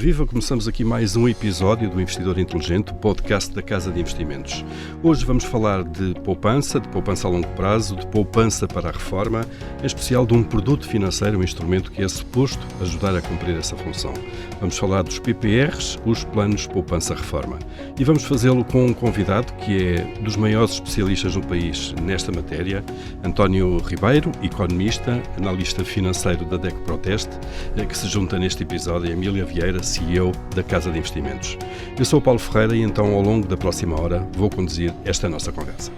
Viva, começamos aqui mais um episódio do Investidor Inteligente, o podcast da Casa de Investimentos. Hoje vamos falar de poupança a longo prazo, de poupança para a reforma, em especial de um produto financeiro, um instrumento que é suposto ajudar a cumprir essa função. Vamos falar dos PPRs, os planos poupança-reforma. E vamos fazê-lo com um convidado que é dos maiores especialistas no país nesta matéria, António Ribeiro, economista, analista financeiro da DEC Proteste, que se junta neste episódio a Emília Vieira, CEO da Casa de Investimentos. Eu sou o Paulo Ferreira e então ao longo da próxima hora vou conduzir esta nossa conversa.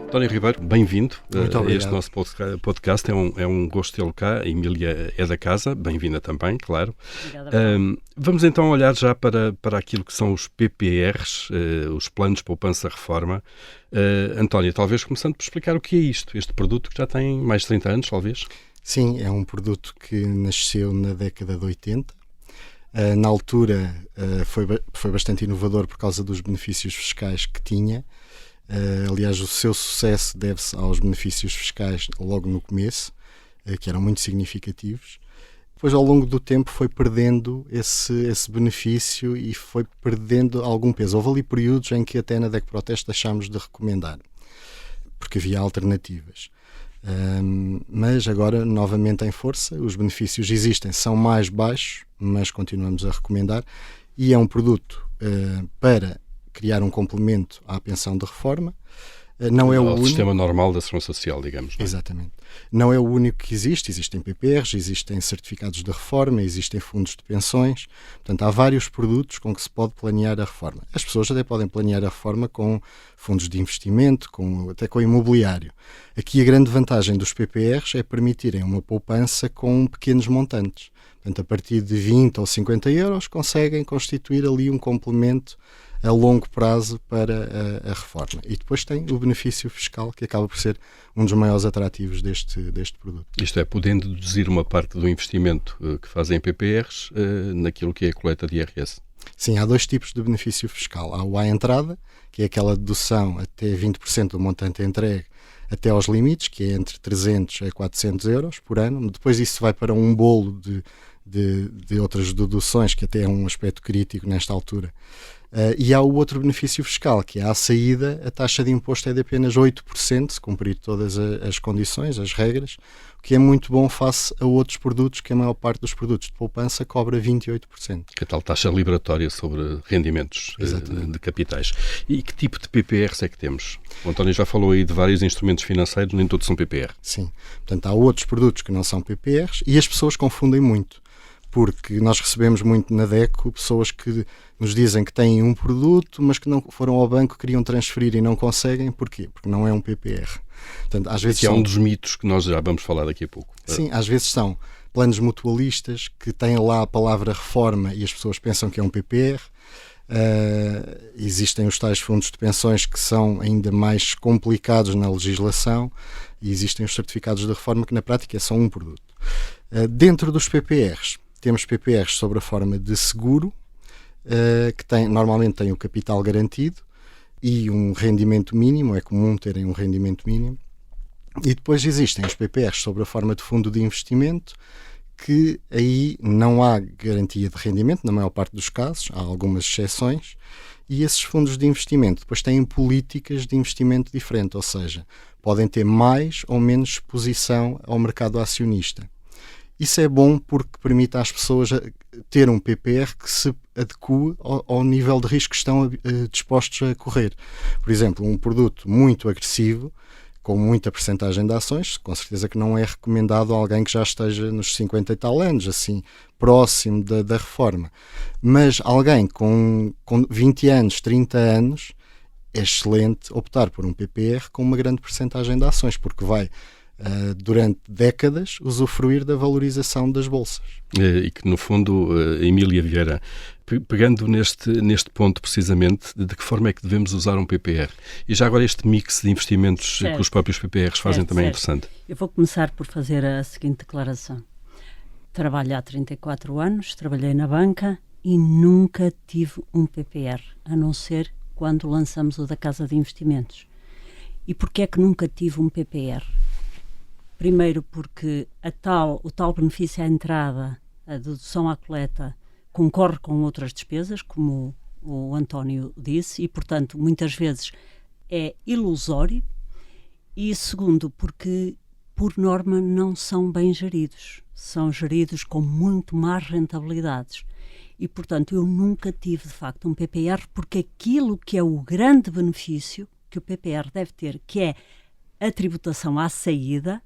António Ribeiro, bem-vindo a este nosso podcast. É um gosto tê-lo cá. A Emília é da casa, bem-vinda também, claro. Vamos então olhar já para aquilo que são os PPRs, os planos poupança-reforma. António, talvez começando por explicar o que é isto, este produto que já tem mais de 30 anos, talvez? Sim, é um produto que nasceu na década de 80. Na altura foi bastante inovador por causa dos benefícios fiscais que tinha. Aliás, o seu sucesso deve-se aos benefícios fiscais logo no começo, que eram muito significativos. Depois, ao longo do tempo, foi perdendo esse benefício e foi perdendo algum peso. Houve ali períodos em que até na DEC Proteste deixámos de recomendar, porque havia alternativas. Mas agora, novamente em força, os benefícios existem, são mais baixos, mas continuamos a recomendar, e é um produto para criar um complemento à pensão de reforma. Não é o único. Sistema normal da segurança social, digamos. Não é? Exatamente. Não é o único que existe. Existem PPRs, existem certificados de reforma, existem fundos de pensões. Portanto, há vários produtos com que se pode planear a reforma. As pessoas até podem planear a reforma com fundos de investimento, até com imobiliário. Aqui a grande vantagem dos PPRs é permitirem uma poupança com pequenos montantes. Portanto, a partir de 20 ou 50 euros conseguem constituir ali um complemento a longo prazo para a reforma. E depois tem o benefício fiscal, que acaba por ser um dos maiores atrativos deste produto. Isto é, podendo deduzir uma parte do investimento que fazem em PPRs naquilo que é a coleta de IRS. Sim, há dois tipos de benefício fiscal. Há o à entrada, que é aquela dedução até 20% do montante entregue até aos limites, que é entre 300 a 400 euros por ano. Depois isso vai para um bolo de outras deduções, que até é um aspecto crítico nesta altura. E há o outro benefício fiscal, que é à saída a taxa de imposto é de apenas 8%, se cumprir todas as condições, as regras, o que é muito bom face a outros produtos, que a maior parte dos produtos de poupança cobra 28%. Que é tal taxa liberatória sobre rendimentos de capitais. E que tipo de PPRs é que temos? O António já falou aí de vários instrumentos financeiros, nem todos são PPR. Sim, portanto há outros produtos que não são PPRs e as pessoas confundem muito. Porque nós recebemos muito na DECO pessoas que nos dizem que têm um produto, mas que não foram ao banco, queriam transferir e não conseguem. Porquê? Porque não é um PPR. Portanto, às vezes é um dos mitos que nós já vamos falar daqui a pouco. Sim, às vezes são planos mutualistas que têm lá a palavra reforma e as pessoas pensam que é um PPR. Existem os tais fundos de pensões que são ainda mais complicados na legislação e existem os certificados de reforma que na prática são um produto. Dentro dos PPRs, temos PPRs sobre a forma de seguro, que normalmente têm o capital garantido e um rendimento mínimo, é comum terem um rendimento mínimo. E depois existem os PPRs sobre a forma de fundo de investimento, que aí não há garantia de rendimento, na maior parte dos casos, há algumas exceções, e esses fundos de investimento depois têm políticas de investimento diferentes, ou seja, podem ter mais ou menos exposição ao mercado acionista. Isso é bom porque permite às pessoas ter um PPR que se adeque ao nível de risco que estão dispostos a correr. Por exemplo, um produto muito agressivo, com muita percentagem de ações, com certeza que não é recomendado a alguém que já esteja nos 50 e tal anos, assim, próximo da reforma. Mas alguém com 20 anos, 30 anos, é excelente optar por um PPR com uma grande percentagem de ações, porque vai durante décadas usufruir da valorização das bolsas. E que, no fundo, Emília Vieira, pegando neste ponto precisamente, de que forma é que devemos usar um PPR? E já agora este mix de investimentos que os próprios PPRs fazem também é interessante. Eu vou começar por fazer a seguinte declaração. Trabalho há 34 anos, trabalhei na banca e nunca tive um PPR, a não ser quando lançamos o da Casa de Investimentos. E porquê é que nunca tive um PPR? Primeiro porque o tal benefício à entrada, a dedução à coleta, concorre com outras despesas, como o António disse, e, portanto, muitas vezes é ilusório. E segundo, porque, por norma, não são bem geridos. São geridos com muito más rentabilidades. E, portanto, eu nunca tive, de facto, um PPR, porque aquilo que é o grande benefício que o PPR deve ter, que é a tributação à saída,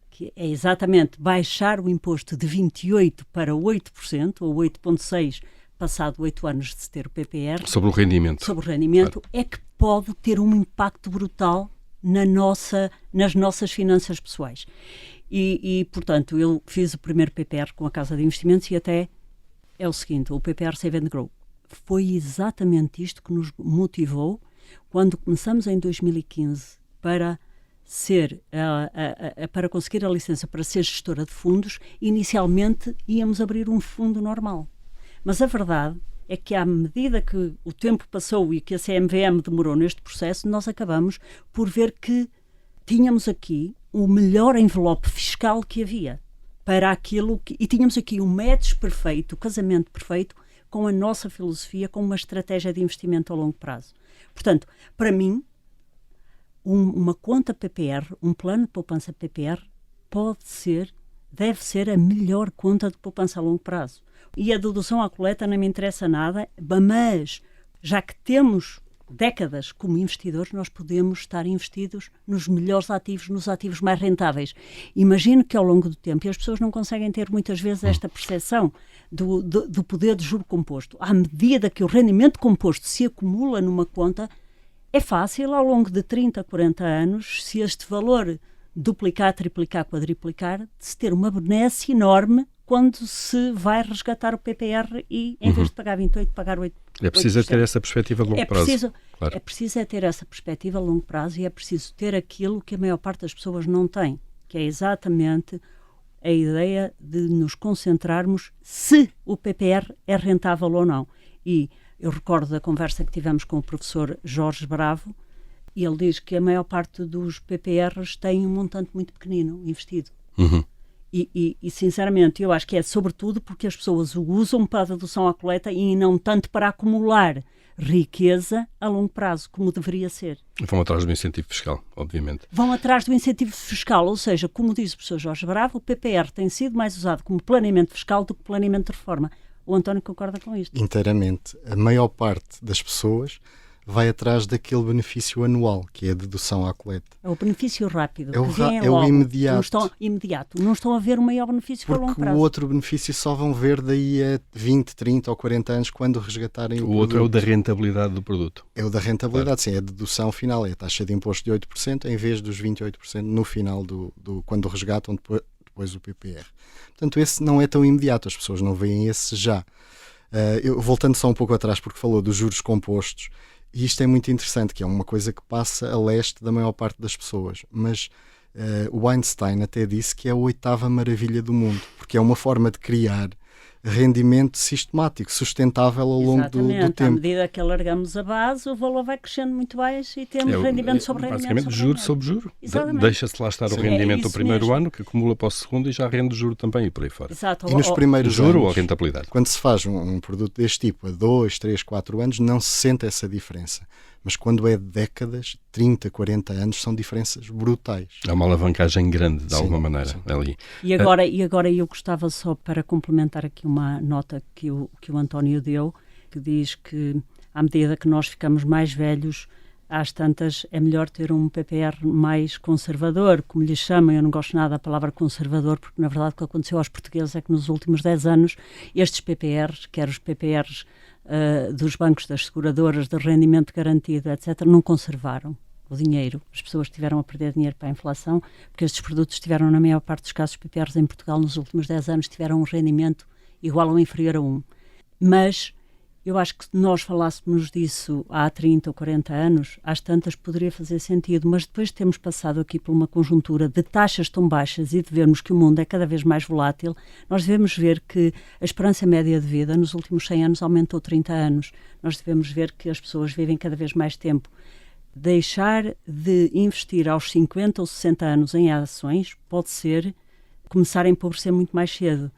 que é exatamente baixar o imposto de 28% para 8%, ou 8,6%, passado 8 anos de se ter o PPR. Sobre o rendimento. Sobre o rendimento, claro. É que pode ter um impacto brutal nas nossas finanças pessoais. E, portanto, eu fiz o primeiro PPR com a Casa de Investimentos e até é o seguinte, o PPR Save and Grow. Foi exatamente isto que nos motivou quando começamos em 2015 para conseguir a licença para ser gestora de fundos. Inicialmente íamos abrir um fundo normal. Mas a verdade é que, à medida que o tempo passou e que a CMVM demorou neste processo, nós acabamos por ver que tínhamos aqui o melhor envelope fiscal que havia para aquilo e tínhamos aqui um match perfeito, o casamento perfeito com a nossa filosofia, com uma estratégia de investimento a longo prazo. Portanto, para mim, uma conta PPR, um plano de poupança PPR, deve ser a melhor conta de poupança a longo prazo. E a dedução à coleta não me interessa nada, mas já que temos décadas como investidores, nós podemos estar investidos nos melhores ativos, nos ativos mais rentáveis. Imagino que ao longo do tempo, e as pessoas não conseguem ter muitas vezes esta percepção do poder de juro composto. À medida que o rendimento composto se acumula numa conta, é fácil, ao longo de 30, 40 anos, se este valor duplicar, triplicar, quadriplicar, de se ter uma benesse enorme quando se vai resgatar o PPR e, em vez de pagar 28, pagar 8%. É preciso ter essa perspectiva a longo prazo. Claro. É preciso ter essa perspectiva a longo prazo e é preciso ter aquilo que a maior parte das pessoas não tem, que é exatamente a ideia de nos concentrarmos se o PPR é rentável ou não. E eu recordo da conversa que tivemos com o professor Jorge Bravo, e ele diz que a maior parte dos PPRs tem um montante muito pequenino investido. Uhum. E, sinceramente, eu acho que é sobretudo porque as pessoas o usam para a dedução à coleta e não tanto para acumular riqueza a longo prazo, como deveria ser. Vão atrás do incentivo fiscal, obviamente. Vão atrás do incentivo fiscal, ou seja, como diz o professor Jorge Bravo, o PPR tem sido mais usado como planeamento fiscal do que planeamento de reforma. O António concorda com isto? Inteiramente. A maior parte das pessoas vai atrás daquele benefício anual, que é a dedução à coleta. É o benefício rápido. O imediato. Não estão a ver o maior benefício para longo prazo. Porque o outro benefício só vão ver daí a 20, 30 ou 40 anos quando resgatarem o produto. O outro é o da rentabilidade do produto. É o da rentabilidade, claro. Sim. É a dedução final, é a taxa de imposto de 8% em vez dos 28% no final quando resgatam depois o PPR. Portanto, esse não é tão imediato, as pessoas não veem esse já. Voltando só um pouco atrás, porque falou dos juros compostos, e isto é muito interessante, que é uma coisa que passa a leste da maior parte das pessoas, mas o Einstein até disse que é a 8ª maravilha do mundo, porque é uma forma de criar rendimento sistemático, sustentável ao longo do tempo. À medida que alargamos a base, o valor vai crescendo muito mais e temos rendimento sobre rendimento. Basicamente, juro sobre juro. Deixa-se lá estar o rendimento do primeiro mesmo. Ano, que acumula para o segundo e já rende o juro também e por aí fora. Exato. E nos primeiros juro anos, ou rentabilidade? Quando se faz um produto deste tipo a 2, 3, 4 anos, não se sente essa diferença. Mas quando é décadas, 30, 40 anos, são diferenças brutais. Há uma alavancagem grande, de alguma maneira, ali. E agora eu gostava só para complementar aqui uma nota que o António deu, que diz que à medida que nós ficamos mais velhos, às tantas é melhor ter um PPR mais conservador, como lhe chamam. Eu não gosto nada da palavra conservador, porque na verdade o que aconteceu aos portugueses é que nos últimos 10 anos estes PPRs, quer os PPRs dos bancos, das seguradoras, de rendimento garantido, etc., não conservaram o dinheiro. As pessoas tiveram a perder dinheiro para a inflação, porque estes produtos tiveram, na maior parte dos casos, PPRs em Portugal nos últimos 10 anos tiveram um rendimento igual ou inferior a 1. Mas eu acho que se nós falássemos disso há 30 ou 40 anos, às tantas poderia fazer sentido, mas depois de termos passado aqui por uma conjuntura de taxas tão baixas e de vermos que o mundo é cada vez mais volátil, nós devemos ver que a esperança média de vida nos últimos 100 anos aumentou 30 anos. Nós devemos ver que as pessoas vivem cada vez mais tempo. deixar de investir aos 50 ou 60 anos em ações pode ser começar a empobrecer muito mais cedo.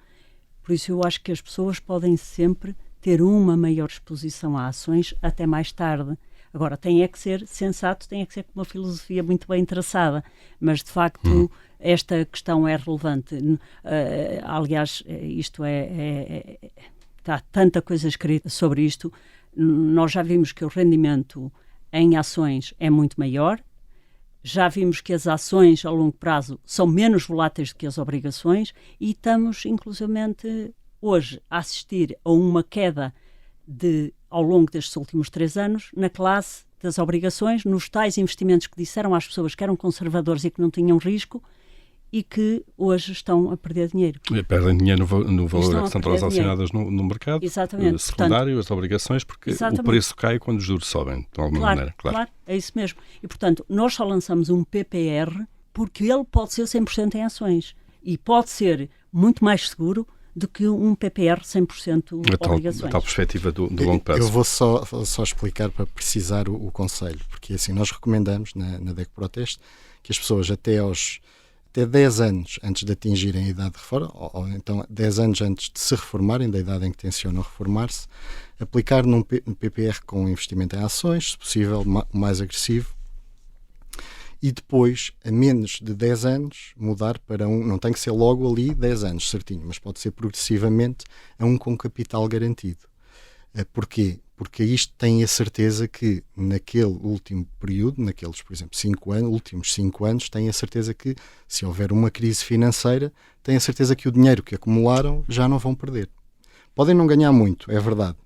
Por isso eu acho que as pessoas podem sempre ter uma maior exposição a ações até mais tarde. Agora, tem é que ser sensato, tem é que ser com uma filosofia muito bem traçada, mas de facto esta questão é relevante. Aliás, isto está tanta coisa escrita sobre isto. Nós já vimos que o rendimento em ações é muito maior, já vimos que as ações a longo prazo são menos voláteis do que as obrigações e estamos, inclusivamente, hoje a assistir a uma queda ao longo destes últimos 3 anos na classe das obrigações, nos tais investimentos que disseram às pessoas que eram conservadores e que não tinham risco e que hoje estão a perder dinheiro. E perdem dinheiro no valor que estão transacionadas no mercado. Exatamente. Secundário, as obrigações, porque o preço cai quando os juros sobem, de alguma maneira. Claro, é isso mesmo. E, portanto, nós só lançamos um PPR porque ele pode ser 100% em ações e pode ser muito mais seguro do que um PPR 100% obrigações. A tal perspectiva do longo prazo. Eu vou só explicar para precisar o conselho, porque assim nós recomendamos na DEC Proteste que as pessoas até 10 anos antes de atingirem a idade de reforma, ou então 10 anos antes de se reformarem, da idade em que tencionam reformar-se, aplicar num PPR com investimento em ações, se possível mais agressivo, e depois, a menos de 10 anos, mudar para não tem que ser logo ali 10 anos, certinho, mas pode ser progressivamente a um com capital garantido. Porquê? Porque isto tem a certeza que naquele último período, naqueles, por exemplo, últimos 5 anos, tem a certeza que se houver uma crise financeira, tem a certeza que o dinheiro que acumularam já não vão perder. Podem não ganhar muito, é verdade,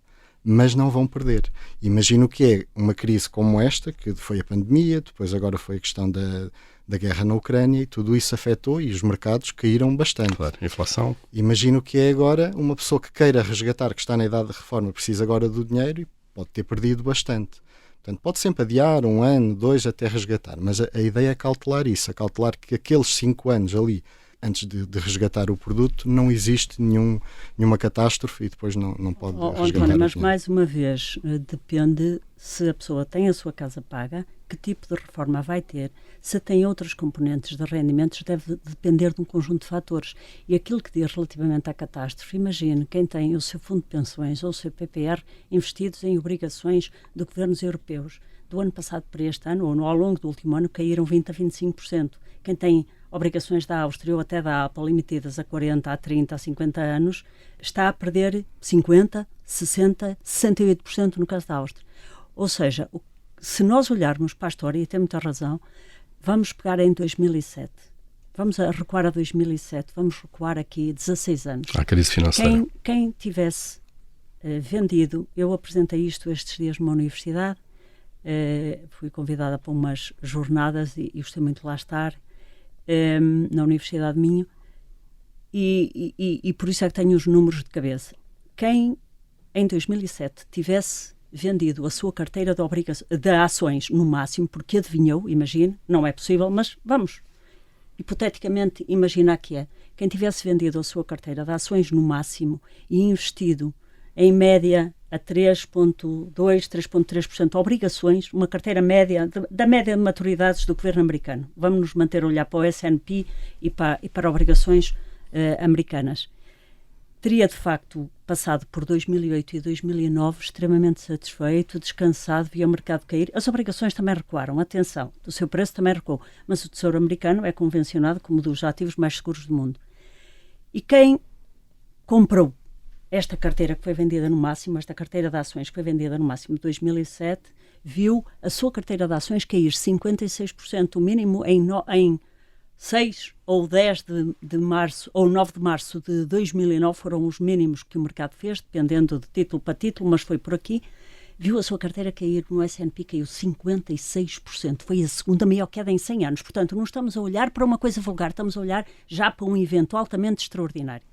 mas não vão perder. Imagino que é uma crise como esta, que foi a pandemia, depois agora foi a questão da guerra na Ucrânia e tudo isso afetou e os mercados caíram bastante. Claro, inflação. Imagino que é agora uma pessoa que queira resgatar, que está na idade de reforma, precisa agora do dinheiro e pode ter perdido bastante. Portanto, pode sempre adiar 1 ano, 2 até resgatar, mas a ideia é cautelar isso, cautelar que aqueles 5 anos ali, antes de resgatar o produto, não existe nenhuma catástrofe e depois não pode resgatar. António, mas mais uma vez, depende se a pessoa tem a sua casa paga, que tipo de reforma vai ter, se tem outros componentes de rendimentos, deve depender de um conjunto de fatores. E aquilo que diz relativamente à catástrofe, imagine quem tem o seu fundo de pensões ou o seu PPR investidos em obrigações de governos europeus. Do ano passado para este ano, ou ao longo do último ano, caíram 20% a 25%. Quem tem obrigações da Áustria ou até da Apple emitidas a 40, a 30, a 50 anos, está a perder 50%, 60%, 68% no caso da Áustria. Ou seja, se nós olharmos para a história, e tem muita razão, vamos pegar em 2007. Vamos recuar a 2007, vamos recuar aqui 16 anos. A crise financeira. Quem tivesse vendido, eu apresentei isto estes dias numa universidade, fui convidada para umas jornadas e gostei muito de lá estar, na Universidade de Minho, e por isso é que tenho os números de cabeça. Quem em 2007 tivesse vendido a sua carteira de ações no máximo, porque adivinhou, imagine, não é possível, mas vamos, hipoteticamente, imaginar que é. Quem tivesse vendido a sua carteira de ações no máximo e investido em média a 3,2%, 3,3% obrigações, uma carteira média, da média de maturidades do governo americano. Vamos nos manter a olhar para o S&P e para obrigações americanas. Teria, de facto, passado por 2008 e 2009 extremamente satisfeito, descansado, via o mercado cair. As obrigações também recuaram, atenção, o seu preço também recuou, mas o Tesouro Americano é convencionado como dos ativos mais seguros do mundo. E quem comprou esta carteira que foi vendida no máximo, esta carteira de ações que foi vendida no máximo de 2007, viu a sua carteira de ações cair 56%, o mínimo em 6 ou 10 de março, ou 9 de março de 2009, foram os mínimos que o mercado fez, dependendo de título para título, mas foi por aqui. Viu a sua carteira cair no S&P, caiu 56%. Foi a segunda maior queda em 100 anos. Portanto, não estamos a olhar para uma coisa vulgar, estamos a olhar já para um evento altamente extraordinário.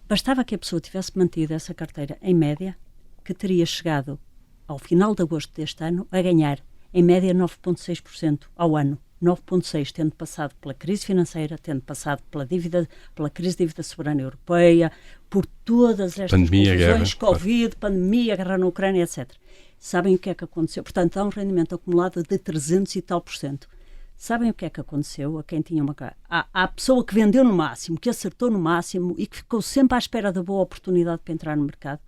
Bastava que a pessoa tivesse mantido essa carteira em média, que teria chegado ao final de agosto deste ano a ganhar, em média, 9,6% ao ano. 9,6%, tendo passado pela crise financeira, tendo passado pela crise de dívida soberana europeia, por todas estas confusões, Covid, pandemia, guerra na Ucrânia, etc. Sabem o que é que aconteceu? Portanto, há um rendimento acumulado de 300 e tal %. Sabem o que é que aconteceu a quem tinha uma casa? Há a pessoa que vendeu no máximo, que acertou no máximo e que ficou sempre à espera da boa oportunidade para entrar no mercado.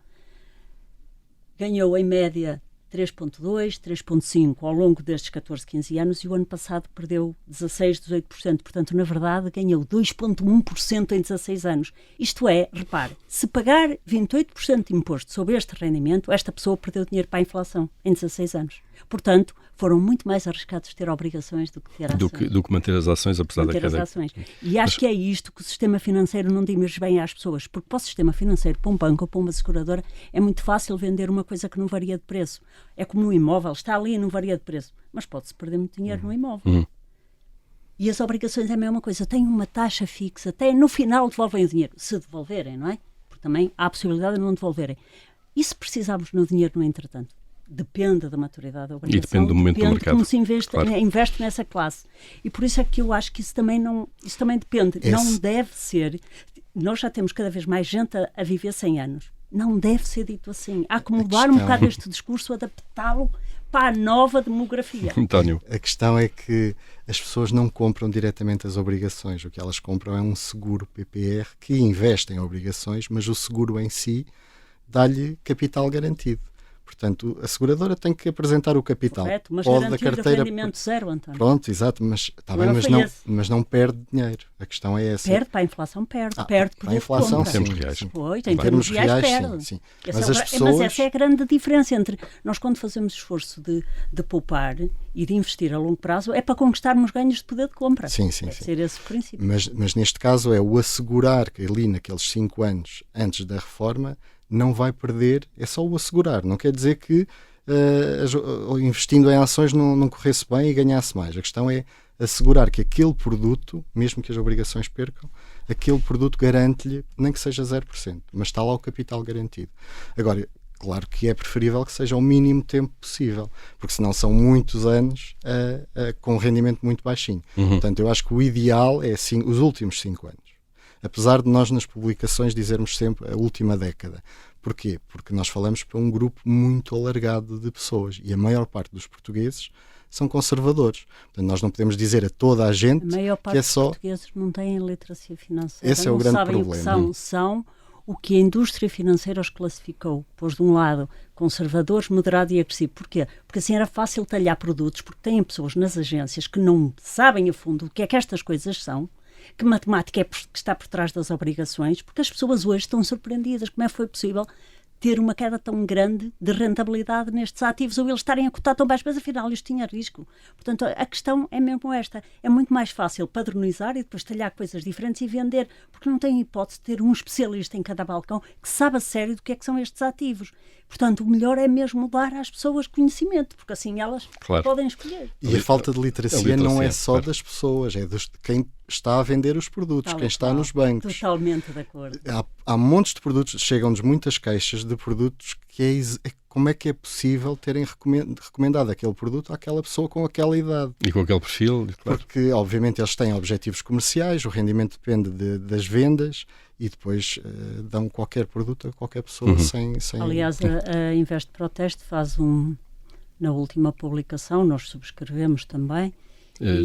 Ganhou em média 3,2%, 3,5% ao longo destes 14, 15 anos e o ano passado perdeu 16%, 18%. Portanto, na verdade, ganhou 2,1% em 16 anos. Isto é, repare, se pagar 28% de imposto sobre este rendimento, esta pessoa perdeu dinheiro para a inflação em 16 anos. Portanto, foram muito mais arriscados ter obrigações do que ter ações. Do que manter as ações, apesar da queda. E acho que é isto que o sistema financeiro não dirige bem às pessoas, porque para o sistema financeiro, para um banco ou para uma seguradora, é muito fácil vender uma coisa que não varia de preço. É como um imóvel, está ali e não varia de preço, mas pode-se perder muito dinheiro no imóvel. E as obrigações é a mesma coisa, têm uma taxa fixa, até no final devolvem o dinheiro, se devolverem, não é? Porque também há a possibilidade de não devolverem. E se precisarmos no dinheiro no entretanto? Depende da maturidade da obrigação. E depende do momento do mercado. Como se investe nessa classe. E por isso é que eu acho que isso também depende. Não deve ser. Nós já temos cada vez mais gente a viver 100 anos. Não deve ser dito assim. Há que mudar um bocado este discurso, adaptá-lo para a nova demografia. António. A questão é que as pessoas não compram diretamente as obrigações. O que elas compram é um seguro PPR que investe em obrigações, mas o seguro em si dá-lhe capital garantido. Portanto, a seguradora tem que apresentar o capital. Correto, mas pode garantir da carteira... o rendimento zero, António. Pronto, exato, mas está bem, mas não perde dinheiro. A questão é essa. Perde para a inflação, perde por a inflação, compra. sim. Em termos reais. Pois, em termos reais perde. Sim. Mas essa é a grande diferença entre nós, quando fazemos esforço de poupar e de investir a longo prazo, é para conquistarmos ganhos de poder de compra. Sim. Ser esse o princípio. Mas neste caso é o assegurar que ali naqueles 5 anos antes da reforma não vai perder, é só o assegurar. Não quer dizer que investindo em ações não corresse bem e ganhasse mais. A questão é assegurar que aquele produto, mesmo que as obrigações percam, aquele produto garante-lhe, nem que seja 0%, mas está lá o capital garantido. Agora, claro que é preferível que seja o mínimo tempo possível, porque senão são muitos anos com um rendimento muito baixinho. Portanto, eu acho que o ideal é os últimos 5 anos. Apesar de nós nas publicações dizermos sempre a última década. Porquê? Porque nós falamos para um grupo muito alargado de pessoas e a maior parte dos portugueses são conservadores. Portanto, nós não podemos dizer a toda a gente que é só... dos portugueses não têm literacia financeira. Esse é o grande problema. O que são o que a indústria financeira os classificou. Pôs de um lado conservadores, moderado e agressivo. Porquê? Porque assim era fácil talhar produtos, porque têm pessoas nas agências que não sabem a fundo o que é que estas coisas são, que matemática é que está por trás das obrigações, porque as pessoas hoje estão surpreendidas. Como é que foi possível ter uma queda tão grande de rentabilidade nestes ativos, ou eles estarem a cotar tão baixo, mas afinal isto tinha risco. Portanto, a questão é mesmo esta. É muito mais fácil padronizar e depois talhar coisas diferentes e vender, porque não tem hipótese de ter um especialista em cada balcão que sabe a sério do que é que são estes ativos. Portanto, o melhor é mesmo dar às pessoas conhecimento, porque assim elas podem escolher. E a falta de literacia não é só das pessoas, é de quem está a vender os produtos, quem está nos bancos. Totalmente de acordo. Há montes de produtos, chegam-nos muitas queixas de produtos que como é que é possível terem recomendado aquele produto àquela pessoa com aquela idade. E com aquele perfil, claro. Porque, obviamente, eles têm objetivos comerciais, o rendimento depende das vendas e depois dão qualquer produto a qualquer pessoa sem... Aliás, a Invest Proteste faz na última publicação, nós subscrevemos também.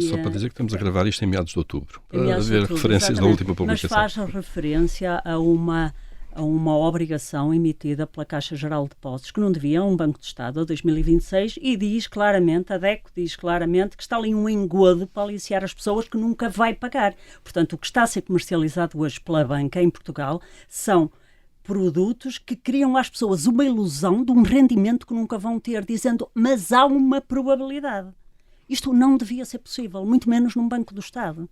Só para dizer que estamos a gravar isto em meados de outubro, para ver referências da última publicação. Mas faz referência a uma obrigação emitida pela Caixa Geral de Depósitos, que não devia a um Banco de Estado a 2026, e diz claramente, a DECO diz claramente que está ali um engodo para aliciar as pessoas que nunca vai pagar. Portanto, o que está a ser comercializado hoje pela banca em Portugal são produtos que criam às pessoas uma ilusão de um rendimento que nunca vão ter, dizendo, mas há uma probabilidade. Isto não devia ser possível, muito menos num Banco do Estado.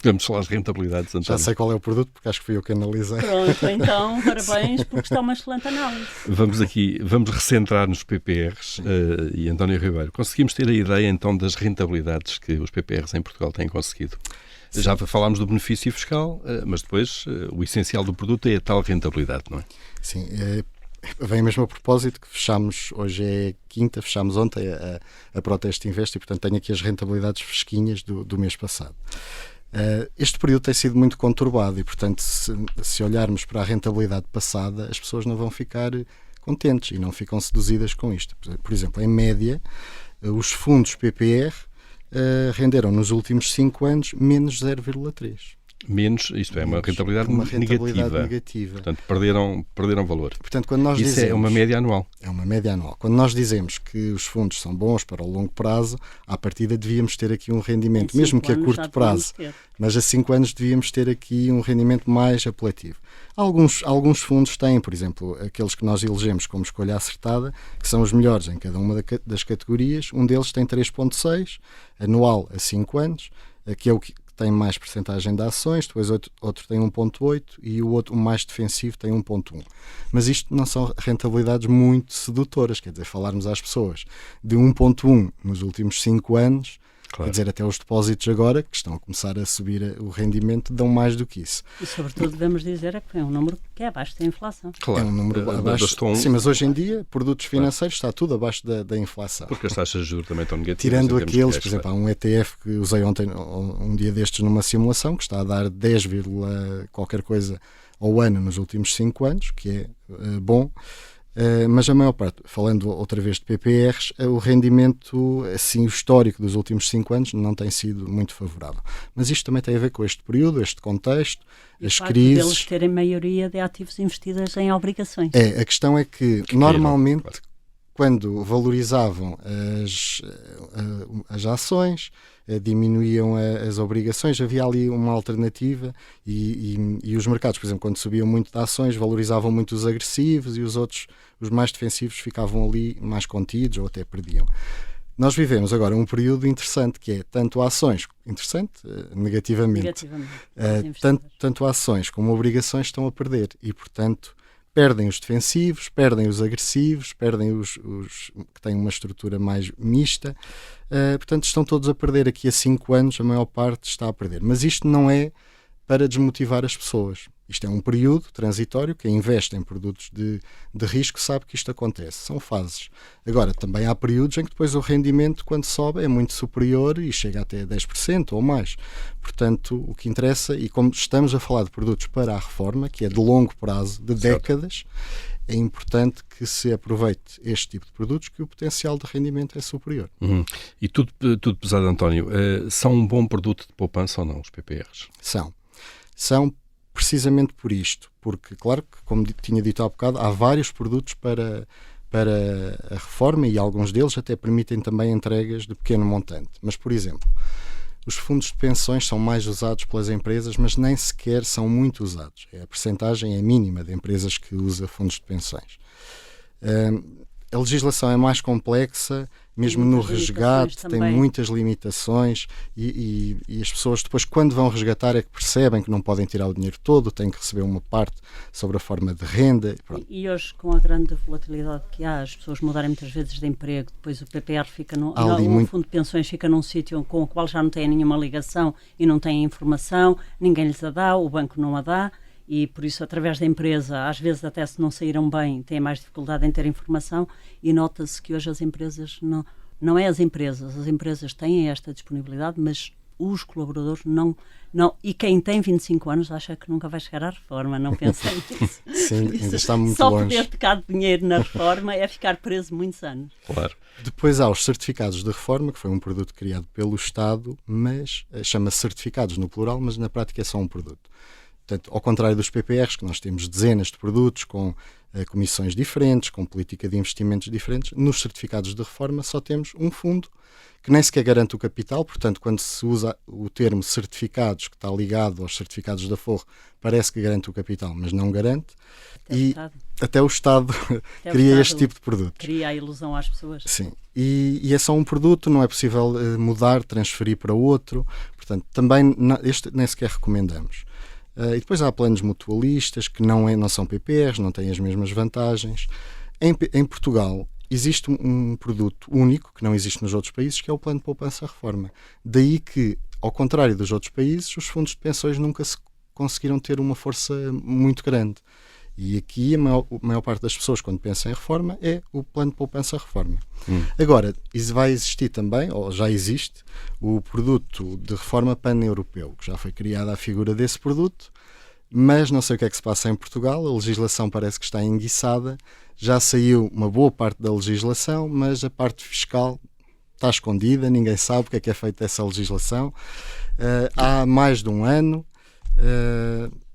Vamos falar de rentabilidades, António. Já sei qual é o produto, porque acho que fui eu que analisei. Pronto, então, parabéns, porque está uma excelente análise. Vamos recentrar nos PPRs e António Ribeiro. Conseguimos ter a ideia, então, das rentabilidades que os PPRs em Portugal têm conseguido? Sim. Já falámos do benefício fiscal, mas depois o essencial do produto é a tal rentabilidade, não é? Sim, vem mesmo a propósito que fechámos, hoje é quinta, fechámos ontem a Proteste Invest e, portanto, tenho aqui as rentabilidades fresquinhas do mês passado. Este período tem sido muito conturbado e, portanto, se olharmos para a rentabilidade passada, as pessoas não vão ficar contentes e não ficam seduzidas com isto. Por exemplo, em média, os fundos PPR renderam nos últimos 5 anos menos 0,3%. Menos, isto é, uma rentabilidade negativa. Portanto, perderam valor. Portanto, quando nós Isso é uma média anual. É uma média anual. Quando nós dizemos que os fundos são bons para o longo prazo, à partida devíamos ter aqui um rendimento, mesmo que a curto prazo, mas a 5 anos devíamos ter aqui um rendimento mais apelativo. Alguns fundos têm, por exemplo, aqueles que nós elegemos como escolha acertada, que são os melhores em cada uma das categorias. Um deles tem 3,6 anual a 5 anos, que é o que tem mais percentagem de ações, depois outro tem 1,8 e o mais defensivo tem 1,1. Mas isto não são rentabilidades muito sedutoras, quer dizer, falarmos às pessoas de 1,1 nos últimos 5 anos, claro. Quer dizer, até os depósitos agora, que estão a começar a subir o rendimento, dão mais do que isso. E sobretudo devemos dizer que é um número que é abaixo da inflação. Claro. É um número abaixo. Sim, mas hoje em dia, produtos financeiros, está tudo abaixo da inflação. Porque as taxas de juros também estão negativas. Tirando aqueles, por exemplo, há um ETF que usei ontem, um dia destes, numa simulação, que está a dar 10, qualquer coisa ao ano nos últimos 5 anos, que é bom. Mas a maior parte, falando outra vez de PPRs, o rendimento assim, o histórico dos últimos 5 anos não tem sido muito favorável. Mas isto também tem a ver com este período, este contexto, as crises. Deles terem maioria de ativos investidos em obrigações. A questão é que normalmente, quando valorizavam as ações, diminuíam as obrigações, havia ali uma alternativa e os mercados, por exemplo, quando subiam muito de ações, valorizavam muito os agressivos e os outros, os mais defensivos, ficavam ali mais contidos ou até perdiam. Nós vivemos agora um período interessante, que é tanto ações, interessante, negativamente. Tanto ações como obrigações estão a perder e, portanto, perdem os defensivos, perdem os agressivos, perdem os que têm uma estrutura mais mista. Portanto, estão todos a perder. Aqui a 5 anos, a maior parte está a perder. Mas isto não é para desmotivar as pessoas. Isto é um período transitório. Quem investe em produtos de risco sabe que isto acontece. São fases. Agora, também há períodos em que depois o rendimento, quando sobe, é muito superior e chega até 10% ou mais. Portanto, o que interessa, e como estamos a falar de produtos para a reforma, que é de longo prazo, de décadas, é importante que se aproveite este tipo de produtos, que o potencial de rendimento é superior. E tudo pesado, António, são um bom produto de poupança ou não, os PPRs? São precisamente por isto, porque, claro que, como tinha dito há bocado, há vários produtos para a reforma e alguns deles até permitem também entregas de pequeno montante. Mas, por exemplo, os fundos de pensões são mais usados pelas empresas, mas nem sequer são muito usados. A percentagem é mínima de empresas que usam fundos de pensões. A legislação é mais complexa, mesmo no resgate tem muitas limitações e as pessoas depois, quando vão resgatar, é que percebem que não podem tirar o dinheiro todo, têm que receber uma parte sobre a forma de renda. E hoje, com a grande volatilidade que há, as pessoas mudarem muitas vezes de emprego, depois o PPR fica o fundo de pensões fica num sítio com o qual já não tem nenhuma ligação e não tem informação, ninguém lhes a dá, o banco não a dá. E por isso, através da empresa, às vezes até se não saíram bem, têm mais dificuldade em ter informação e nota-se que hoje as empresas, não é as empresas têm esta disponibilidade, mas os colaboradores não. E quem tem 25 anos acha que nunca vai chegar à reforma, não pensa nisso. Sim, ainda está muito só longe. Só poder tocar dinheiro na reforma é ficar preso muitos anos. Claro. Depois há os certificados de reforma, que foi um produto criado pelo Estado, mas chama-se certificados no plural, mas na prática é só um produto. Portanto, ao contrário dos PPRs, que nós temos dezenas de produtos com comissões diferentes, com política de investimentos diferentes, nos certificados de reforma só temos um fundo que nem sequer garante o capital. Portanto, quando se usa o termo certificados, que está ligado aos certificados da Forro, parece que garante o capital, mas não garante. Até o Estado cria este tipo de produtos. Cria a ilusão às pessoas. Sim. E é só um produto, não é possível mudar, transferir para outro. Portanto, também este nem sequer recomendamos. E depois há planos mutualistas que não são PPRs, não têm as mesmas vantagens. Em Portugal existe um produto único que não existe nos outros países, que é o plano de poupança-reforma. Daí que, ao contrário dos outros países, os fundos de pensões nunca conseguiram ter uma força muito grande. E aqui a maior parte das pessoas, quando pensam em reforma, é o plano de poupança-reforma. Agora, vai existir também, ou já existe, o produto de reforma pan-europeu, que já foi criada a figura desse produto, mas não sei o que é que se passa em Portugal. A legislação parece que está enguiçada, já saiu uma boa parte da legislação, mas a parte fiscal está escondida, ninguém sabe o que é feito dessa legislação. Há mais de um ano.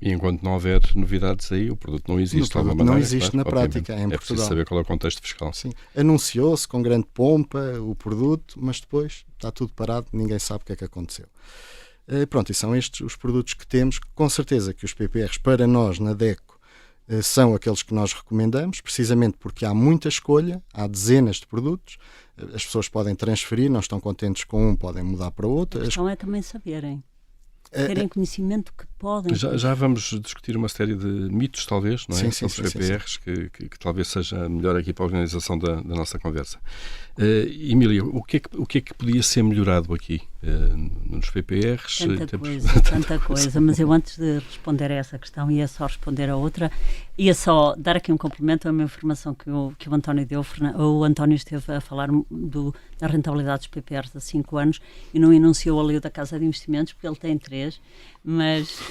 E enquanto não houver novidades aí, o produto não existe. O produto não existe, claro, na prática em Portugal. É preciso saber qual é o contexto fiscal. Sim. Anunciou-se com grande pompa o produto, mas depois está tudo parado, ninguém sabe o que é que aconteceu. Pronto, e são estes os produtos que temos. Com certeza que os PPRs, para nós na DECO, são aqueles que nós recomendamos, precisamente porque há muita escolha, há dezenas de produtos, as pessoas podem transferir, não estão contentes com um, podem mudar para outro. A questão é também saberem. Terem conhecimento que podem... Já vamos discutir uma série de mitos, talvez, não é? Sim, sobre os PPRs, que talvez seja melhor aqui para a organização da nossa conversa. Emília, o que é que podia ser melhorado aqui nos PPRs? Tanta coisa, mas eu antes de responder a essa questão ia só responder a outra, ia só dar aqui um complemento a uma informação que o António deu. O António esteve a falar da rentabilidade dos PPRs há 5 anos e não enunciou ali o da Casa de Investimentos, porque ele tem 3, mas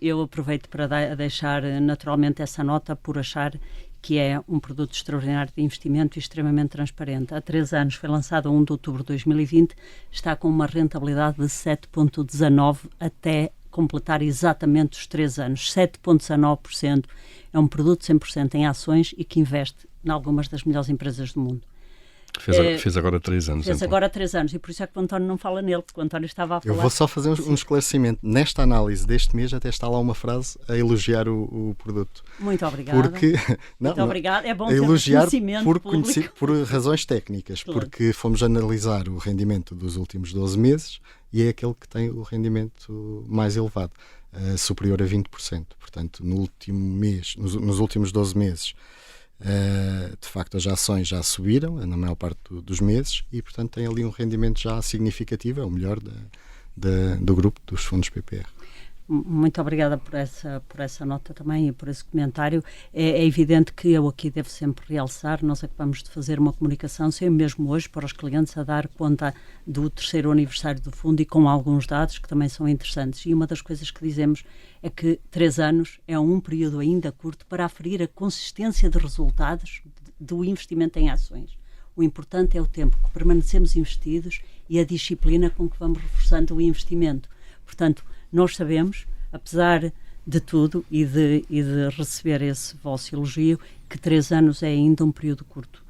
eu aproveito para deixar naturalmente essa nota por achar que é um produto extraordinário de investimento e extremamente transparente. Há 3 anos foi lançado a 1 de outubro de 2020, está com uma rentabilidade de 7,19% até completar exatamente os 3 anos. 7,19% é um produto 100% em ações e que investe em algumas das melhores empresas do mundo. Fez agora 3 anos. Fez agora 3 anos, e por isso é que o António não fala nele, porque o António estava a falar. Eu vou só fazer um esclarecimento. Nesta análise deste mês até está lá uma frase a elogiar o produto. Muito obrigada. Muito obrigada. É bom ter conhecimento por razões técnicas, claro. Porque fomos analisar o rendimento dos últimos 12 meses e é aquele que tem o rendimento mais elevado, superior a 20%. Portanto, no último mês, nos últimos 12 meses, de facto as ações já subiram na maior parte dos meses e portanto tem ali um rendimento já significativo, é o melhor do grupo dos fundos PPR. Muito obrigada por essa nota também e por esse comentário. É evidente que eu aqui devo sempre realçar, nós acabamos de fazer uma comunicação, sei mesmo hoje, para os clientes a dar conta do 3º aniversário do fundo e com alguns dados que também são interessantes. E uma das coisas que dizemos é que 3 anos é um período ainda curto para aferir a consistência de resultados do investimento em ações. O importante é o tempo que permanecemos investidos e a disciplina com que vamos reforçando o investimento. Portanto, nós sabemos, apesar de tudo e de receber esse vosso elogio, que 3 anos é ainda um período curto.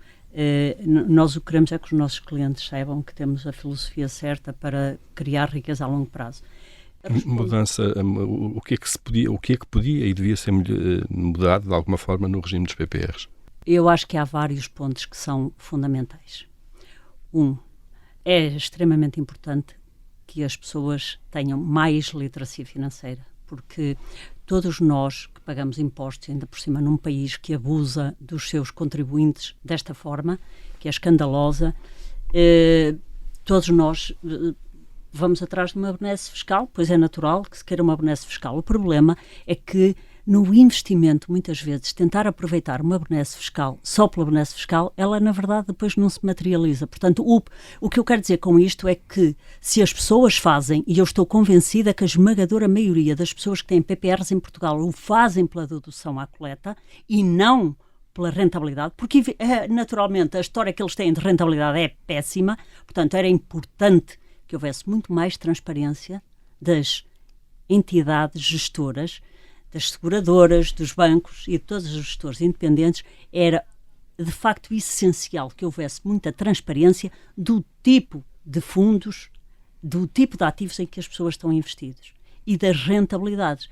Nós o que queremos é que os nossos clientes saibam que temos a filosofia certa para criar riqueza a longo prazo. Mudança, o que é que podia e devia ser mudado de alguma forma no regime dos PPRs? Eu acho que há vários pontos que são fundamentais. É extremamente importante que as pessoas tenham mais literacia financeira, porque todos nós que pagamos impostos, ainda por cima num país que abusa dos seus contribuintes desta forma, que é escandalosa, todos nós vamos atrás de uma benesse fiscal, pois é natural que se queira uma benesse fiscal. O problema é que no investimento, muitas vezes, tentar aproveitar uma benesse fiscal só pela benesse fiscal, ela, na verdade, depois não se materializa. Portanto, o que eu quero dizer com isto é que se as pessoas fazem, e eu estou convencida que a esmagadora maioria das pessoas que têm PPRs em Portugal o fazem pela dedução à coleta e não pela rentabilidade, porque, naturalmente, a história que eles têm de rentabilidade é péssima, portanto, era importante que houvesse muito mais transparência das entidades gestoras, das seguradoras, dos bancos e de todos os gestores independentes. Era de facto essencial que houvesse muita transparência do tipo de fundos, do tipo de ativos em que as pessoas estão investidas e das rentabilidades.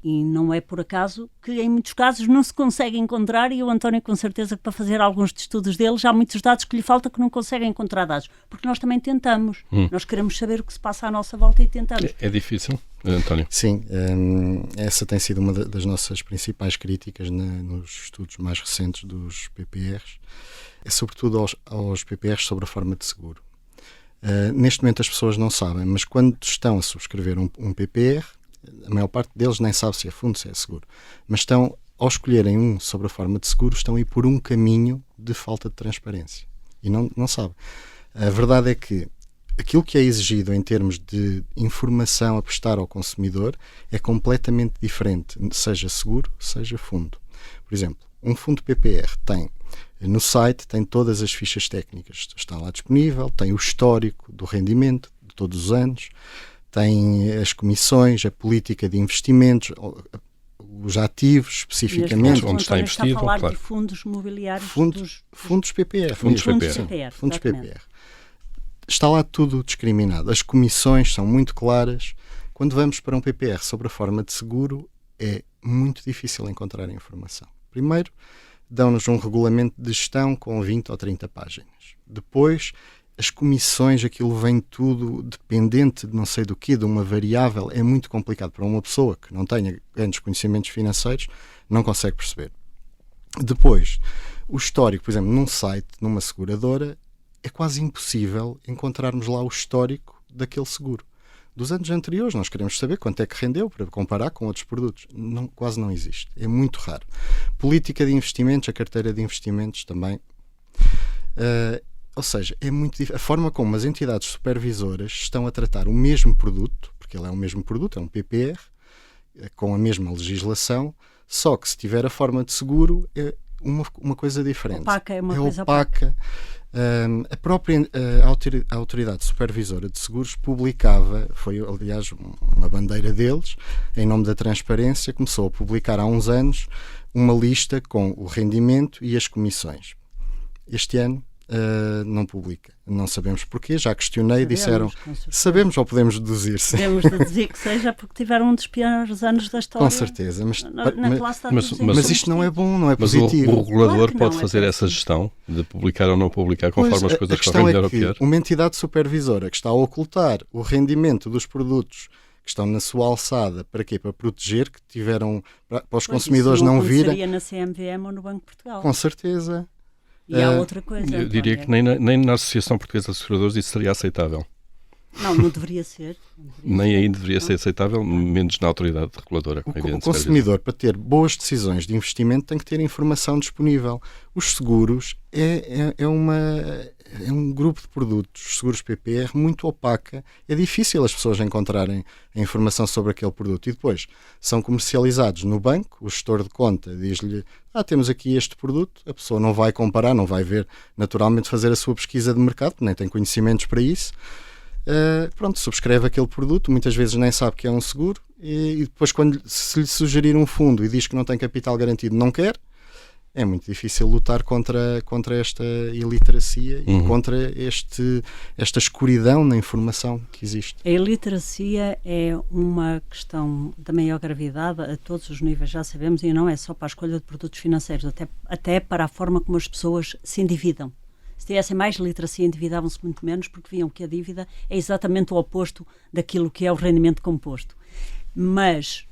E não é por acaso que em muitos casos não se consegue encontrar, e o António com certeza que para fazer alguns de estudos deles há muitos dados que lhe falta que não conseguem encontrar dados, porque nós também tentamos, nós queremos saber o que se passa à nossa volta e tentamos. É difícil, António? Sim, essa tem sido uma das nossas principais críticas nos estudos mais recentes dos PPRs, é sobretudo aos PPRs sobre a forma de seguro. Neste momento as pessoas não sabem, mas quando estão a subscrever um PPR, a maior parte deles nem sabe se é fundo, se é seguro, mas estão, ao escolherem um sobre a forma de seguro, estão a ir por um caminho de falta de transparência e não sabem. A verdade é que aquilo que é exigido em termos de informação a prestar ao consumidor é completamente diferente, seja seguro, seja fundo. Por exemplo, um fundo PPR tem no site, tem todas as fichas técnicas, está lá disponível, tem o histórico do rendimento de todos os anos, tem as comissões, a política de investimentos, os ativos especificamente. Onde está investido, está a falar claro. de fundos mobiliários. Fundos PPR. Fundos PPR. Fundos PPR. Está lá tudo discriminado. As comissões são muito claras. Quando vamos para um PPR sobre a forma de seguro, é muito difícil encontrar informação. Primeiro, dão-nos um regulamento de gestão com 20 ou 30 páginas. Depois, as comissões, aquilo vem tudo dependente de não sei do quê, de uma variável. É muito complicado para uma pessoa que não tenha grandes conhecimentos financeiros, não consegue perceber. Depois, o histórico, por exemplo, num site, numa seguradora, é quase impossível encontrarmos lá o histórico daquele seguro. Dos anos anteriores, nós queremos saber quanto é que rendeu para comparar com outros produtos. Quase não existe. É muito raro. Política de investimentos, a carteira de investimentos também. Ou seja, é muito difícil. A forma como as entidades supervisoras estão a tratar o mesmo produto, porque ele é o mesmo produto, é um PPR, com a mesma legislação, só que se tiver a forma de seguro é uma coisa diferente. Opaca, é uma coisa opaca. A própria autoridade supervisora de seguros publicava, foi aliás uma bandeira deles, em nome da transparência, começou a publicar há uns anos uma lista com o rendimento e as comissões. Este ano não publica. Não sabemos porquê, já questionei, disseram, sabemos ou podemos deduzir? Podemos deduzir que seja porque tiveram um dos piores anos da história. Com certeza, mas isto não é bom, não é mas positivo. O regulador Claro pode não, fazer essa gestão de publicar ou não publicar conforme as coisas correm melhor ou pior. Uma entidade supervisora que está a ocultar o rendimento dos produtos que estão na sua alçada, para quê? Para proteger, que tiveram, para os consumidores não virem. Seria na CMVM ou no Banco de Portugal. Com certeza. E há outra coisa. Eu diria que nem na Associação Portuguesa de Seguradores isso seria aceitável. Não deveria ser. Nem aí deveria ser aceitável, menos na autoridade reguladora. O consumidor, para ter boas decisões de investimento, tem que ter informação disponível. Os seguros é um grupo de produtos, os seguros PPR, muito opaca. É difícil as pessoas encontrarem a informação sobre aquele produto. E depois são comercializados no banco, o gestor de conta diz-lhe, temos aqui este produto, a pessoa não vai comparar, não vai ver, naturalmente, fazer a sua pesquisa de mercado, nem tem conhecimentos para isso. Subscreve aquele produto, muitas vezes nem sabe que é um seguro e depois se lhe sugerir um fundo e diz que não tem capital garantido, não quer. É muito difícil lutar contra esta iliteracia e contra esta escuridão na informação que existe. A iliteracia é uma questão da maior gravidade a todos os níveis, já sabemos, e não é só para a escolha de produtos financeiros, até para a forma como as pessoas se endividam. Se tivessem mais literacia, endividavam-se muito menos, porque viam que a dívida é exatamente o oposto daquilo que é o rendimento composto. Mas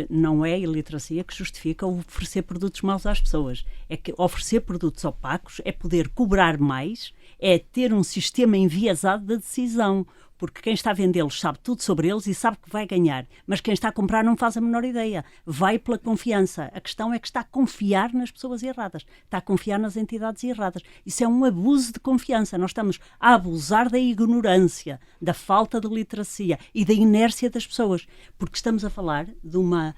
não é a iliteracia que justifica oferecer produtos maus às pessoas. É que oferecer produtos opacos é poder cobrar mais, é ter um sistema enviesado da decisão, porque quem está a vendê-los sabe tudo sobre eles e sabe que vai ganhar, mas quem está a comprar não faz a menor ideia. Vai pela confiança. A questão é que está a confiar nas pessoas erradas, está a confiar nas entidades erradas. Isso é um abuso de confiança. Nós estamos a abusar da ignorância, da falta de literacia e da inércia das pessoas, porque estamos a falar de uma,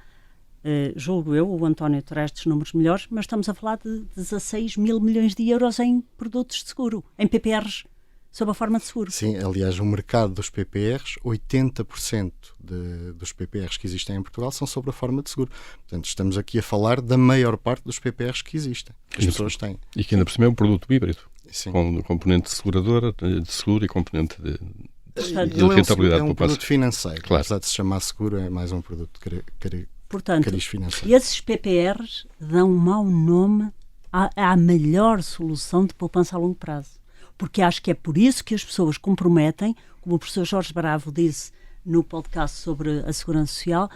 julgo eu, o António traz dos números melhores, mas estamos a falar de 16 mil milhões de euros em produtos de seguro, em PPRs, sob a forma de seguro. Sim, aliás, o mercado dos PPRs, 80% dos PPRs que existem em Portugal são sob a forma de seguro. Portanto, estamos aqui a falar da maior parte dos PPRs que existem, que as pessoas têm. E que ainda por cima é um produto híbrido, sim, com componente de seguradora, de seguro e componente de rentabilidade. É um produto financeiro. Claro. Apesar de se chamar seguro, é mais um produto Portanto, cariz financeiro. Esses PPRs dão um mau nome à melhor solução de poupança a longo prazo. Porque acho que é por isso que as pessoas comprometem, como o professor Jorge Bravo disse no podcast sobre a Segurança Social,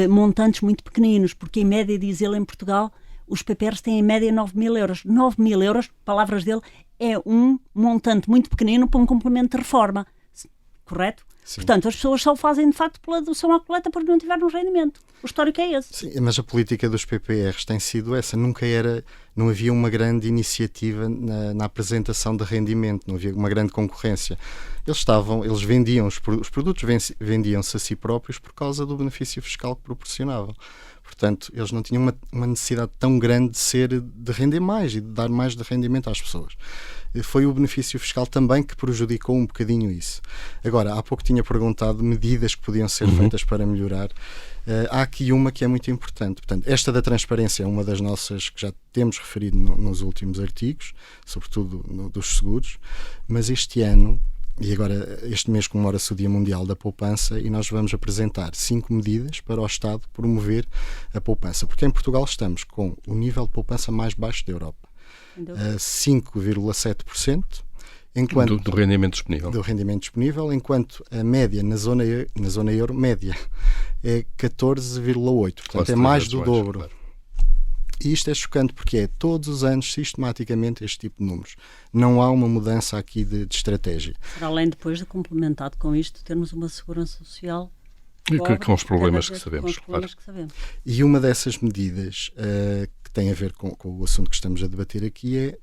montantes muito pequeninos, porque em média, diz ele, em Portugal, os PPRs têm em média 9 mil euros. 9 mil euros, palavras dele, é um montante muito pequenino para um complemento de reforma. Correto? Sim. Portanto, as pessoas só fazem de facto pela adoção à coleta porque não tiveram rendimento. O histórico é esse. Sim, mas a política dos PPRs tem sido essa. Não havia uma grande iniciativa na apresentação de rendimento, não havia uma grande concorrência. Eles vendiam, os produtos vendiam-se a si próprios por causa do benefício fiscal que proporcionavam. Portanto, eles não tinham uma necessidade tão grande de render mais e de dar mais de rendimento às pessoas. Foi o benefício fiscal também que prejudicou um bocadinho isso. Agora, há pouco tinha perguntado medidas que podiam ser feitas para melhorar. Há aqui uma que é muito importante. Portanto, esta da transparência é uma das nossas que já temos referido nos últimos artigos, sobretudo dos seguros, mas este ano, e agora este mês comemora-se o Dia Mundial da Poupança, e nós vamos apresentar 5 medidas para o Estado promover a poupança, porque em Portugal estamos com o nível de poupança mais baixo da Europa, 5,7%, enquanto do rendimento disponível. Do rendimento disponível, enquanto a média na zona euro média é 14,8%, portanto Quase é mais do mais, dobro. Claro. E isto é chocante porque é todos os anos, sistematicamente, este tipo de números. Não há uma mudança aqui de estratégia. Para além, depois de complementado com isto, termos uma segurança social Com os problemas que sabemos. E uma dessas medidas que tem a ver com o assunto que estamos a debater aqui é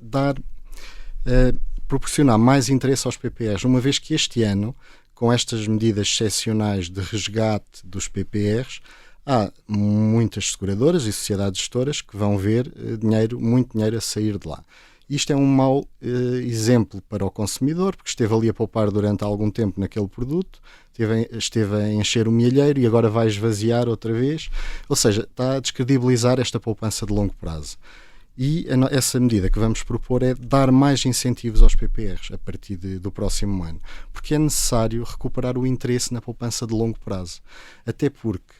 proporcionar mais interesse aos PPRs, uma vez que este ano, com estas medidas excepcionais de resgate dos PPRs, há muitas seguradoras e sociedades gestoras que vão ver muito dinheiro a sair de lá. Isto é um mau exemplo para o consumidor, porque esteve ali a poupar durante algum tempo naquele produto, esteve a encher o milheiro e agora vai esvaziar outra vez. Ou seja, está a descredibilizar esta poupança de longo prazo. E essa medida que vamos propor é dar mais incentivos aos PPRs a partir do próximo ano, porque é necessário recuperar o interesse na poupança de longo prazo. Até porque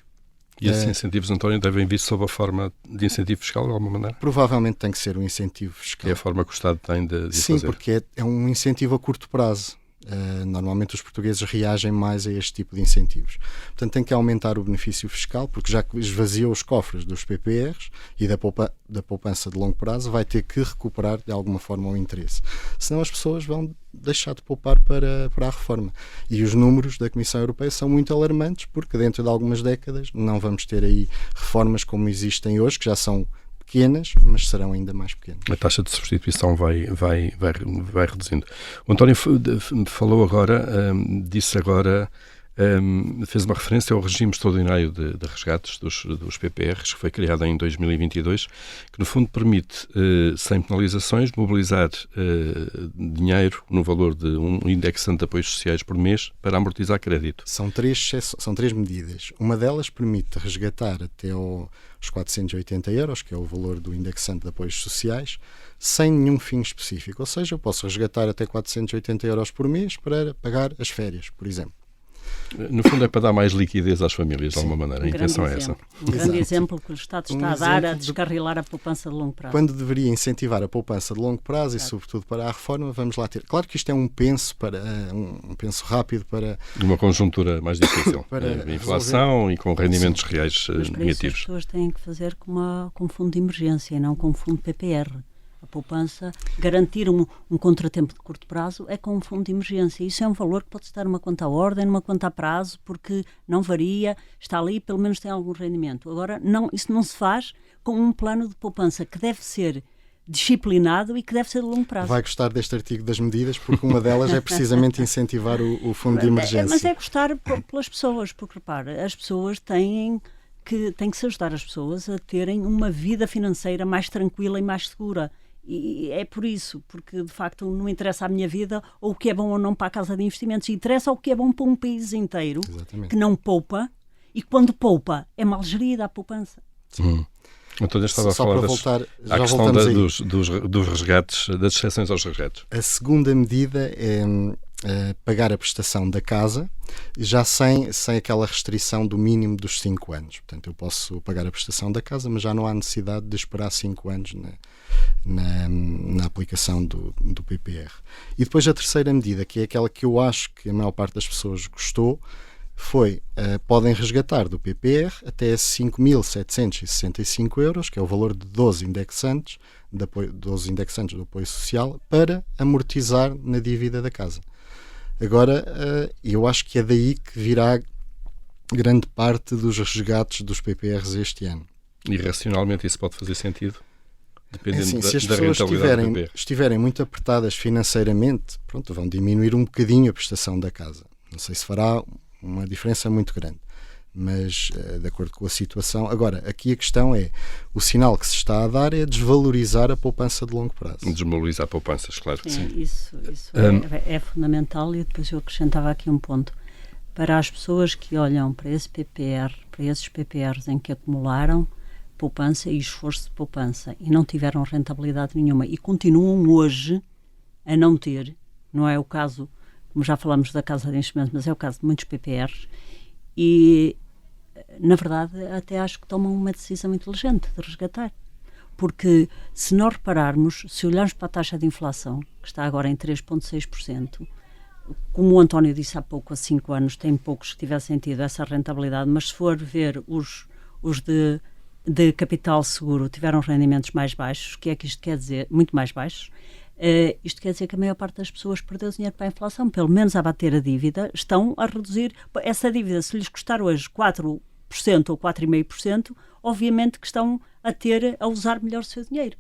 e esses incentivos, António, devem vir sob a forma de incentivo fiscal, de alguma maneira? Provavelmente tem que ser um incentivo fiscal. É a forma que o Estado tem de Sim, fazer. porque é um incentivo a curto prazo. Normalmente os portugueses reagem mais a este tipo de incentivos. Portanto, tem que aumentar o benefício fiscal, porque já que esvaziou os cofres dos PPRs e da poupança de longo prazo, vai ter que recuperar de alguma forma o interesse. Senão as pessoas vão deixar de poupar para a reforma. E os números da Comissão Europeia são muito alarmantes, porque dentro de algumas décadas não vamos ter aí reformas como existem hoje, que já são pequenas, mas serão ainda mais pequenas. A taxa de substituição vai reduzindo. O António falou agora, fez uma referência ao regime extraordinário de resgates dos PPRs, que foi criado em 2022, que no fundo permite, sem penalizações, mobilizar dinheiro no valor de um indexante de apoios sociais por mês para amortizar crédito. São três medidas. Uma delas permite resgatar até aos 480 euros, que é o valor do indexante de apoios sociais, sem nenhum fim específico. Ou seja, eu posso resgatar até 480 euros por mês para pagar as férias, por exemplo. No fundo é para dar mais liquidez às famílias, de alguma maneira. A intenção é essa. Um grande exemplo que o Estado está a dar a descarrilar a poupança de longo prazo. Quando deveria incentivar a poupança de longo prazo e sobretudo para a reforma, vamos lá ter. Claro que isto é um penso rápido para... Uma conjuntura mais difícil. Para inflação e com rendimentos reais negativos. Mas para isso as pessoas têm que fazer com um fundo de emergência e não com um fundo PPR. A poupança, garantir um contratempo de curto prazo é com um fundo de emergência. Isso é um valor que pode estar numa conta à ordem, numa conta a prazo, porque não varia, está ali, pelo menos tem algum rendimento. Agora, isso não se faz com um plano de poupança que deve ser disciplinado e que deve ser de longo prazo. Vai gostar deste artigo das medidas, porque uma delas é precisamente incentivar o fundo de emergência. Mas é gostar pelas pessoas, porque repara, as pessoas têm que se ajudar as pessoas a terem uma vida financeira mais tranquila e mais segura. E é por isso, porque de facto não interessa a minha vida ou o que é bom ou não para a casa de investimentos, interessa o que é bom para um país inteiro. Exatamente. Que não poupa, e quando poupa é mal gerida a poupança. Então eu estava a falar a questão dos resgates, das exceções aos resgates. A segunda medida é pagar a prestação da casa, já sem aquela restrição do mínimo dos 5 anos. Portanto, eu posso pagar a prestação da casa, mas já não há necessidade de esperar 5 anos na aplicação do PPR. E depois a terceira medida, que é aquela que eu acho que a maior parte das pessoas gostou, foi, podem resgatar do PPR até 5.765 euros, que é o valor de 12 indexantes do apoio social, para amortizar na dívida da casa. Agora, eu acho que é daí que virá grande parte dos resgates dos PPRs este ano. E racionalmente isso pode fazer sentido? Dependendo assim, da, se as da pessoas rentabilidade do PPR. estiverem muito apertadas financeiramente, pronto, vão diminuir um bocadinho a prestação da casa. Não sei se fará uma diferença muito grande, mas de acordo com a situação. Agora, aqui a questão é, o sinal que se está a dar é desvalorizar a poupança de longo prazo. Desvalorizar poupanças, claro. Sim. Isso é fundamental. E depois eu acrescentava aqui um ponto. Para as pessoas que olham para esse PPR, para esses PPRs em que acumularam poupança e esforço de poupança e não tiveram rentabilidade nenhuma e continuam hoje a não ter, não é o caso, como já falamos da Casa de Investimentos, mas é o caso de muitos PPRs, e na verdade até acho que tomam uma decisão inteligente de resgatar. Porque se nós repararmos, se olharmos para a taxa de inflação, que está agora em 3,6%, como o António disse há pouco, há 5 anos, tem poucos que tivessem tido essa rentabilidade, mas se for ver os de capital seguro tiveram rendimentos mais baixos, o que é que isto quer dizer? Muito mais baixos. Isto quer dizer que a maior parte das pessoas perdeu dinheiro para a inflação, pelo menos a bater a dívida, estão a reduzir essa dívida. Se lhes custar hoje 4% ou 4,5%, obviamente que estão a usar melhor o seu dinheiro.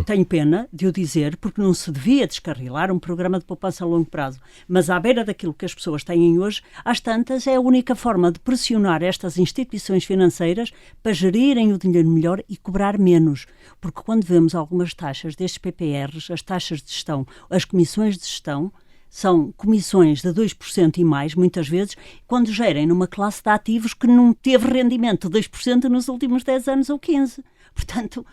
Tenho pena de o dizer, porque não se devia descarrilar um programa de poupança a longo prazo, mas à beira daquilo que as pessoas têm hoje, às tantas é a única forma de pressionar estas instituições financeiras para gerirem o dinheiro melhor e cobrar menos, porque quando vemos algumas taxas destes PPRs, as taxas de gestão, as comissões de gestão, são comissões de 2% e mais, muitas vezes, quando gerem numa classe de ativos que não teve rendimento de 2% nos últimos 10 anos ou 15. Portanto,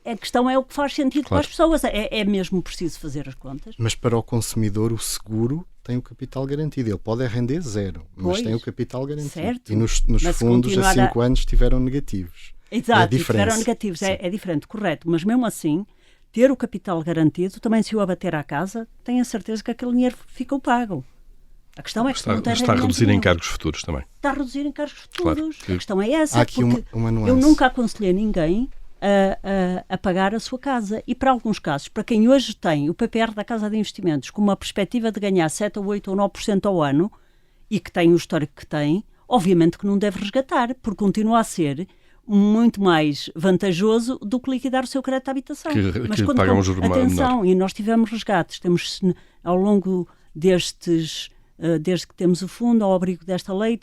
a questão é o que faz sentido para as pessoas. É mesmo preciso fazer as contas. Mas para o consumidor, o seguro tem o capital garantido. Ele pode render 0, mas tem o capital garantido. Certo. E nos fundos, há 5 anos, estiveram negativos. Exato, estiveram negativos. É diferente, correto. Mas mesmo assim, ter o capital garantido, também se o abater à casa, tenho a certeza que aquele dinheiro ficou pago. A questão é que está a reduzir encargos futuros também. Está a reduzir encargos futuros. Claro. A questão é essa. Há aqui uma nuance. Eu nunca aconselhei ninguém a pagar a sua casa. E para alguns casos, para quem hoje tem o PPR da Casa de Investimentos com uma perspectiva de ganhar 7 ou 8 ou 9% ao ano e que tem o histórico que tem, obviamente que não deve resgatar, porque continua a ser muito mais vantajoso do que liquidar o seu crédito de habitação. Mas quando pagam juros menores. Atenção, e nós tivemos resgates, temos ao longo destes... desde que temos o fundo, ao abrigo desta lei,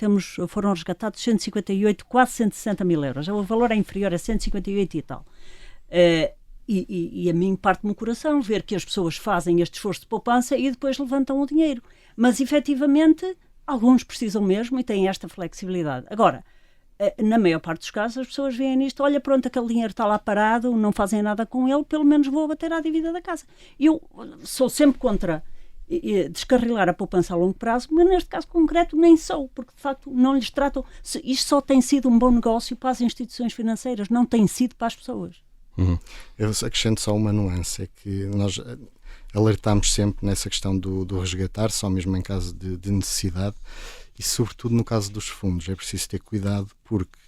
foram resgatados 158, quase 160 mil euros. O valor é inferior a 158 e tal. E a mim parte-me o coração ver que as pessoas fazem este esforço de poupança e depois levantam o dinheiro. Mas, efetivamente, alguns precisam mesmo e têm esta flexibilidade. Agora, na maior parte dos casos, as pessoas veem nisto, olha, pronto, aquele dinheiro está lá parado, não fazem nada com ele, pelo menos vou abater à dívida da casa. Eu sou sempre contra descarrilar a poupança a longo prazo, mas neste caso concreto nem sou, porque de facto não lhes tratam. Isto só tem sido um bom negócio para as instituições financeiras, não tem sido para as pessoas. Eu acrescento só uma nuance, é que nós alertamos sempre nessa questão do resgatar, só mesmo em caso de necessidade, e sobretudo no caso dos fundos é preciso ter cuidado, porque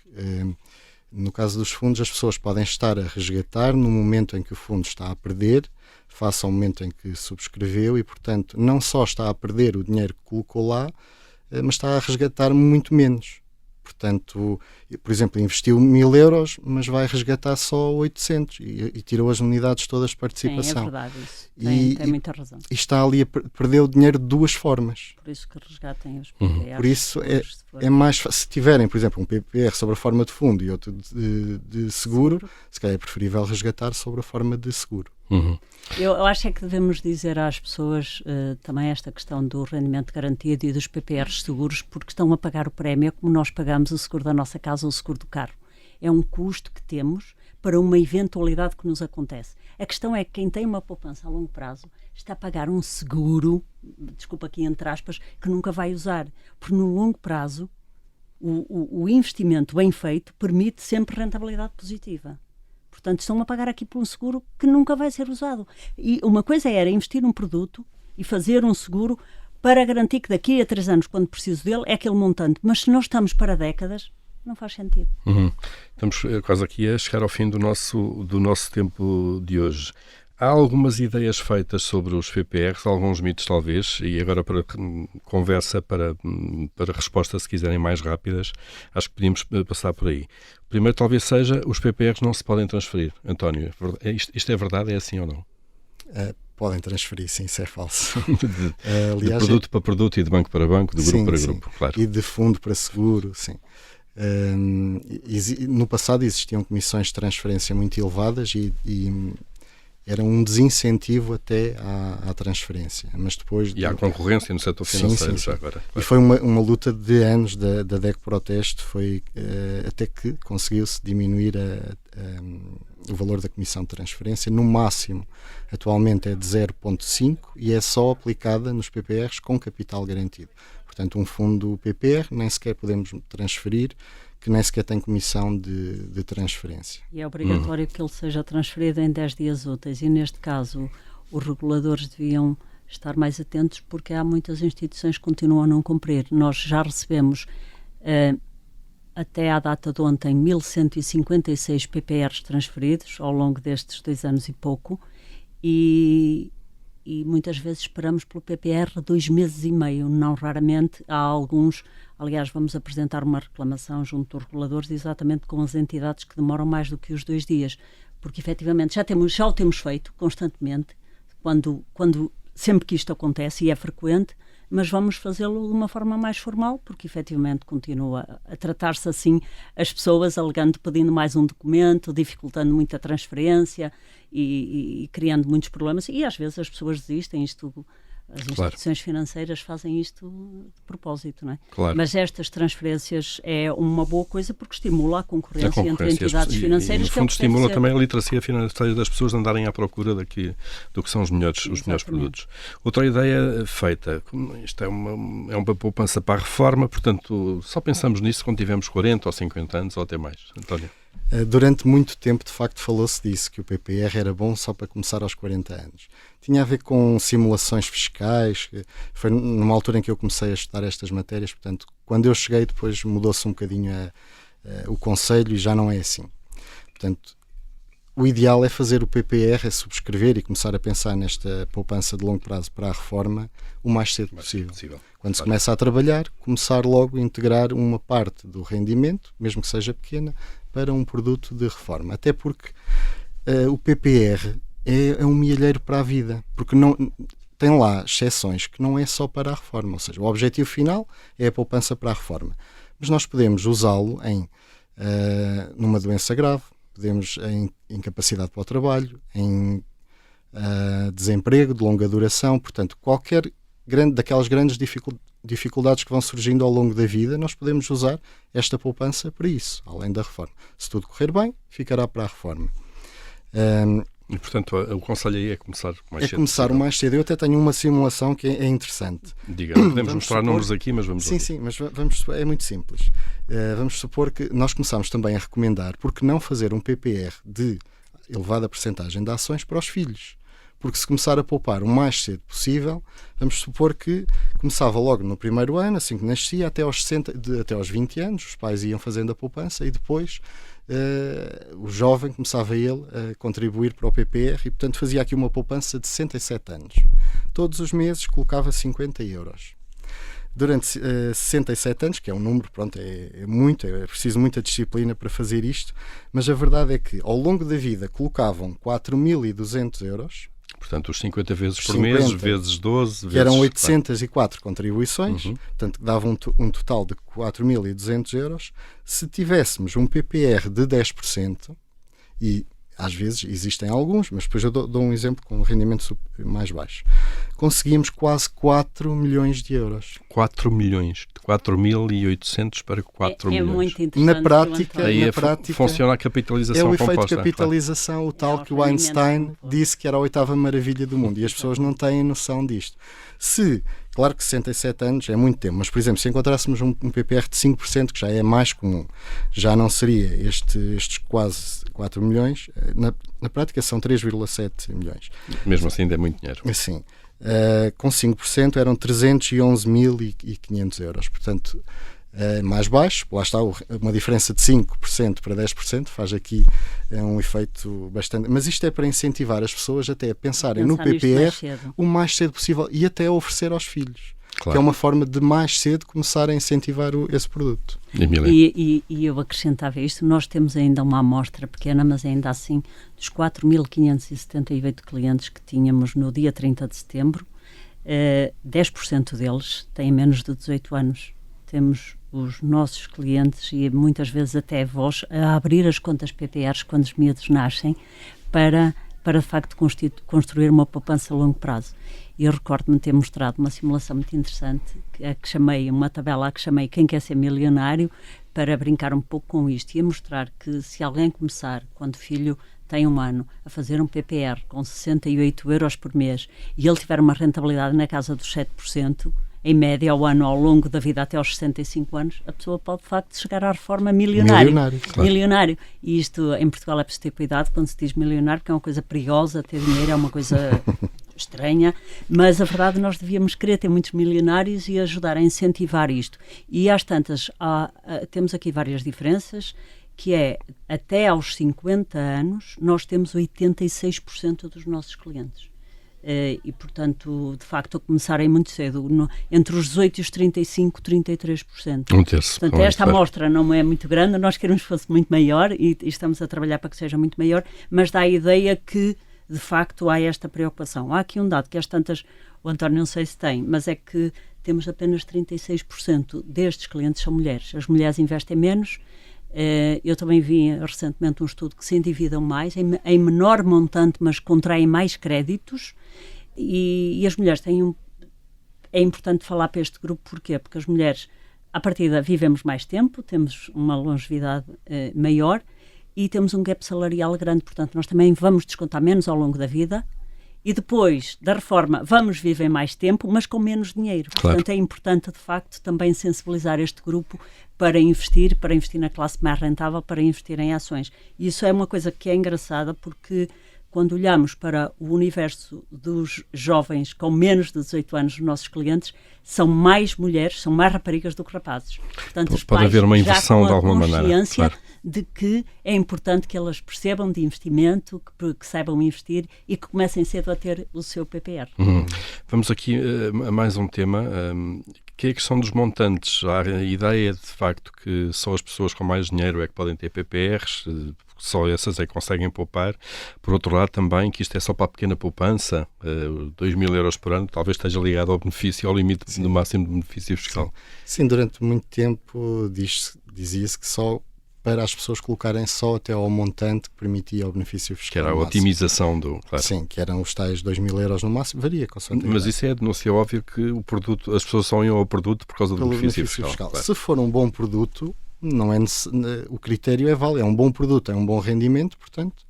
no caso dos fundos as pessoas podem estar a resgatar no momento em que o fundo está a perder, face ao momento em que subscreveu, e portanto não só está a perder o dinheiro que colocou lá, mas está a resgatar muito menos. Portanto, por exemplo, investiu 1.000 euros, mas vai resgatar só 800 e tirou as unidades todas de participação. Sim, é verdade isso. Tem muita razão. E está ali a perder o dinheiro de duas formas. Por isso que resgatem os PPRs. Por isso é mais fácil. Se tiverem, por exemplo, um PPR sobre a forma de fundo e outro de seguro, se calhar é preferível resgatar sobre a forma de seguro. Eu acho é que devemos dizer às pessoas também esta questão do rendimento garantido e dos PPRs seguros, porque estão a pagar o prémio como nós pagamos o seguro da nossa casa ou o seguro do carro. É um custo que temos para uma eventualidade que nos acontece. A questão é que quem tem uma poupança a longo prazo está a pagar um seguro, desculpa aqui entre aspas, que nunca vai usar, porque no longo prazo o investimento bem feito permite sempre rentabilidade positiva. Portanto, estão a pagar aqui por um seguro que nunca vai ser usado. E uma coisa era investir num produto e fazer um seguro para garantir que daqui a 3 anos, quando preciso dele, é aquele montante. Mas se nós estamos para décadas, não faz sentido. Estamos quase aqui a chegar ao fim do nosso tempo de hoje. Há algumas ideias feitas sobre os PPRs, alguns mitos talvez, e agora para conversa, para resposta, se quiserem, mais rápidas, acho que podíamos passar por aí. Primeiro talvez seja, os PPRs não se podem transferir. António, isto é verdade? É assim ou não? Podem transferir, sim, isso é falso. Aliás, de produto para produto e de banco para banco, de grupo para grupo, claro. E de fundo para seguro, sim. No passado existiam comissões de transferência muito elevadas e era um desincentivo até à transferência. Mas depois e há concorrência no setor financeiro já agora. Claro. E foi uma luta de anos da DECO Proteste, foi até que conseguiu-se diminuir o valor da comissão de transferência. No máximo, atualmente é de 0,5 e é só aplicada nos PPRs com capital garantido. Portanto, um fundo PPR nem sequer podemos transferir, que nem sequer tem comissão de transferência. E é obrigatório que ele seja transferido em 10 dias úteis e, neste caso, os reguladores deviam estar mais atentos porque há muitas instituições que continuam a não cumprir. Nós já recebemos, até à data de ontem, 1.156 PPRs transferidos ao longo destes 2 anos e pouco e muitas vezes esperamos pelo PPR 2 meses e meio, não raramente. Há alguns, aliás, vamos apresentar uma reclamação junto dos reguladores exatamente com as entidades que demoram mais do que os 2 dias, porque efetivamente já o temos feito constantemente, sempre que isto acontece, e é frequente, mas vamos fazê-lo de uma forma mais formal, porque efetivamente continua a tratar-se assim as pessoas, alegando, pedindo mais um documento, dificultando muito a transferência e criando muitos problemas, e às vezes as pessoas desistem. As instituições financeiras fazem isto de propósito, não é? Claro. Mas estas transferências é uma boa coisa porque estimula a concorrência entre entidades financeiras. E no fundo estimula também a literacia financeira das pessoas de andarem à procura do que são os melhores produtos. Outra ideia feita, isto é uma poupança para a reforma, portanto só pensamos nisso quando tivermos 40 ou 50 anos ou até mais. António? Durante muito tempo, de facto, falou-se disso, que o PPR era bom só para começar aos 40 anos. Tinha a ver com simulações fiscais, foi numa altura em que eu comecei a estudar estas matérias, portanto, quando eu cheguei depois mudou-se um bocadinho o conselho e já não é assim. Portanto, o ideal é fazer o PPR, é subscrever e começar a pensar nesta poupança de longo prazo para a reforma o mais cedo possível. Quando se começa a trabalhar, começar logo a integrar uma parte do rendimento, mesmo que seja pequena, para um produto de reforma. Até porque o PPR é um milheiro para a vida, porque não tem lá exceções que não é só para a reforma, ou seja, o objetivo final é a poupança para a reforma. Mas nós podemos usá-lo numa doença grave, podemos em incapacidade para o trabalho, em desemprego de longa duração, portanto, qualquer daquelas grandes dificuldades que vão surgindo ao longo da vida, nós podemos usar esta poupança para isso, além da reforma. Se tudo correr bem, ficará para a reforma. E, portanto, o conselho aí é começar mais cedo. É começar o mais cedo. Eu até tenho uma simulação que é interessante. Diga, não podemos mostrar números aqui, mas vamos ouvir. Sim, mas é muito simples. Vamos supor que nós começamos também a recomendar, porque não fazer um PPR de elevada percentagem de ações para os filhos. Porque se começar a poupar o mais cedo possível, vamos supor que começava logo no primeiro ano, assim que nascia, até aos 20 anos, os pais iam fazendo a poupança e depois o jovem começava ele a contribuir para o PPR e, portanto, fazia aqui uma poupança de 67 anos. Todos os meses colocava 50 euros. Durante 67 anos, que é um número, pronto, é preciso muita disciplina para fazer isto, mas a verdade é que ao longo da vida colocavam 4.200 euros. Portanto, os 50 vezes por mês, vezes 12, que eram 804 contribuições, portanto, davam um total de 4.200 euros. Se tivéssemos um PPR de 10%, e às vezes existem alguns, mas depois eu dou um exemplo com um rendimento mais baixo, conseguíamos quase 4 milhões de euros. 4 milhões, de 4.800 para 4 milhões. É muito interessante. Na prática, funciona a capitalização composta. É o efeito de capitalização, o tal que o Einstein disse que era a 8ª maravilha do mundo, e as pessoas não têm noção disto. Claro que 67 anos é muito tempo, mas, por exemplo, se encontrássemos um PPR de 5%, que já é mais comum, já não seria estes quase 4 milhões, na prática são 3,7 milhões. Mesmo assim ainda é muito dinheiro. Sim. Com 5% eram 311.500 euros. Portanto, mais baixo, lá está uma diferença de 5% para 10%, faz aqui um efeito bastante... Mas isto é para incentivar as pessoas até a pensarem no PPR o mais cedo possível e até a oferecer aos filhos. Claro. Que é uma forma de mais cedo começar a incentivar esse produto. E eu acrescentava isto, nós temos ainda uma amostra pequena, mas ainda assim, dos 4.578 clientes que tínhamos no dia 30 de setembro, 10% deles têm menos de 18 anos. Temos os nossos clientes e muitas vezes até avós a abrir as contas PPRs quando os miúdos nascem para de facto construir uma poupança a longo prazo. E eu recordo-me ter mostrado uma simulação muito interessante, uma tabela que chamei Quem Quer Ser Milionário, para brincar um pouco com isto e a mostrar que se alguém começar, quando o filho tem 1 ano, a fazer um PPR com 68 euros por mês e ele tiver uma rentabilidade na casa dos 7%, em média ao ano, ao longo da vida até aos 65 anos, a pessoa pode de facto chegar à reforma milionário. Claro. Milionário. E isto em Portugal é preciso ter cuidado quando se diz milionário, porque é uma coisa perigosa, ter dinheiro é uma coisa estranha, mas a verdade nós devíamos querer ter muitos milionários e ajudar a incentivar isto. E às tantas, temos aqui várias diferenças, que é, até aos 50 anos, nós temos 86% dos nossos clientes. E, portanto, de facto, a começarem muito cedo, entre os 18 e os 35, 33%. Um terço. Portanto, esta amostra não é muito grande, nós queremos que fosse muito maior e estamos a trabalhar para que seja muito maior, mas dá a ideia que, de facto, há esta preocupação. Há aqui um dado que às tantas, o António não sei se tem, mas é que temos apenas 36% destes clientes são mulheres. As mulheres investem menos. Eu também vi recentemente um estudo que se endividam mais, em menor montante, mas contraem mais créditos, e as mulheres têm é importante falar para este grupo, porquê? Porque as mulheres, à partida, vivemos mais tempo, temos uma longevidade maior e temos um gap salarial grande, portanto nós também vamos descontar menos ao longo da vida. E depois da reforma vamos viver mais tempo, mas com menos dinheiro. Claro. Portanto, é importante, de facto, também sensibilizar este grupo para investir na classe mais rentável, para investir em ações. E isso é uma coisa que é engraçada, porque quando olhamos para o universo dos jovens com menos de 18 anos, os nossos clientes, são mais mulheres, são mais raparigas do que rapazes. Portanto, os pode pais haver uma inversão já de alguma maneira. Consciência de que é importante que elas percebam de investimento, que saibam investir e que comecem cedo a ter o seu PPR. Vamos aqui a mais um tema, que é a questão dos montantes. Há a ideia de facto que só as pessoas com mais dinheiro é que podem ter PPRs, só essas é que conseguem poupar. Por outro lado também que isto é só para a pequena poupança, 2.000 euros por ano, talvez esteja ligado ao benefício, ao limite no máximo de benefício fiscal. Sim, durante muito tempo dizia-se que só para as pessoas colocarem só até ao montante que permitia o benefício fiscal. Que era a otimização do... Claro. Sim, que eram os tais 2.000 euros no máximo, varia com certeza. Mas isso é a denúncia óbvia que o produto, as pessoas só iam ao produto por causa do benefício fiscal. Claro. Se for um bom produto, não é o critério é válido, é um bom produto, é um bom rendimento, portanto,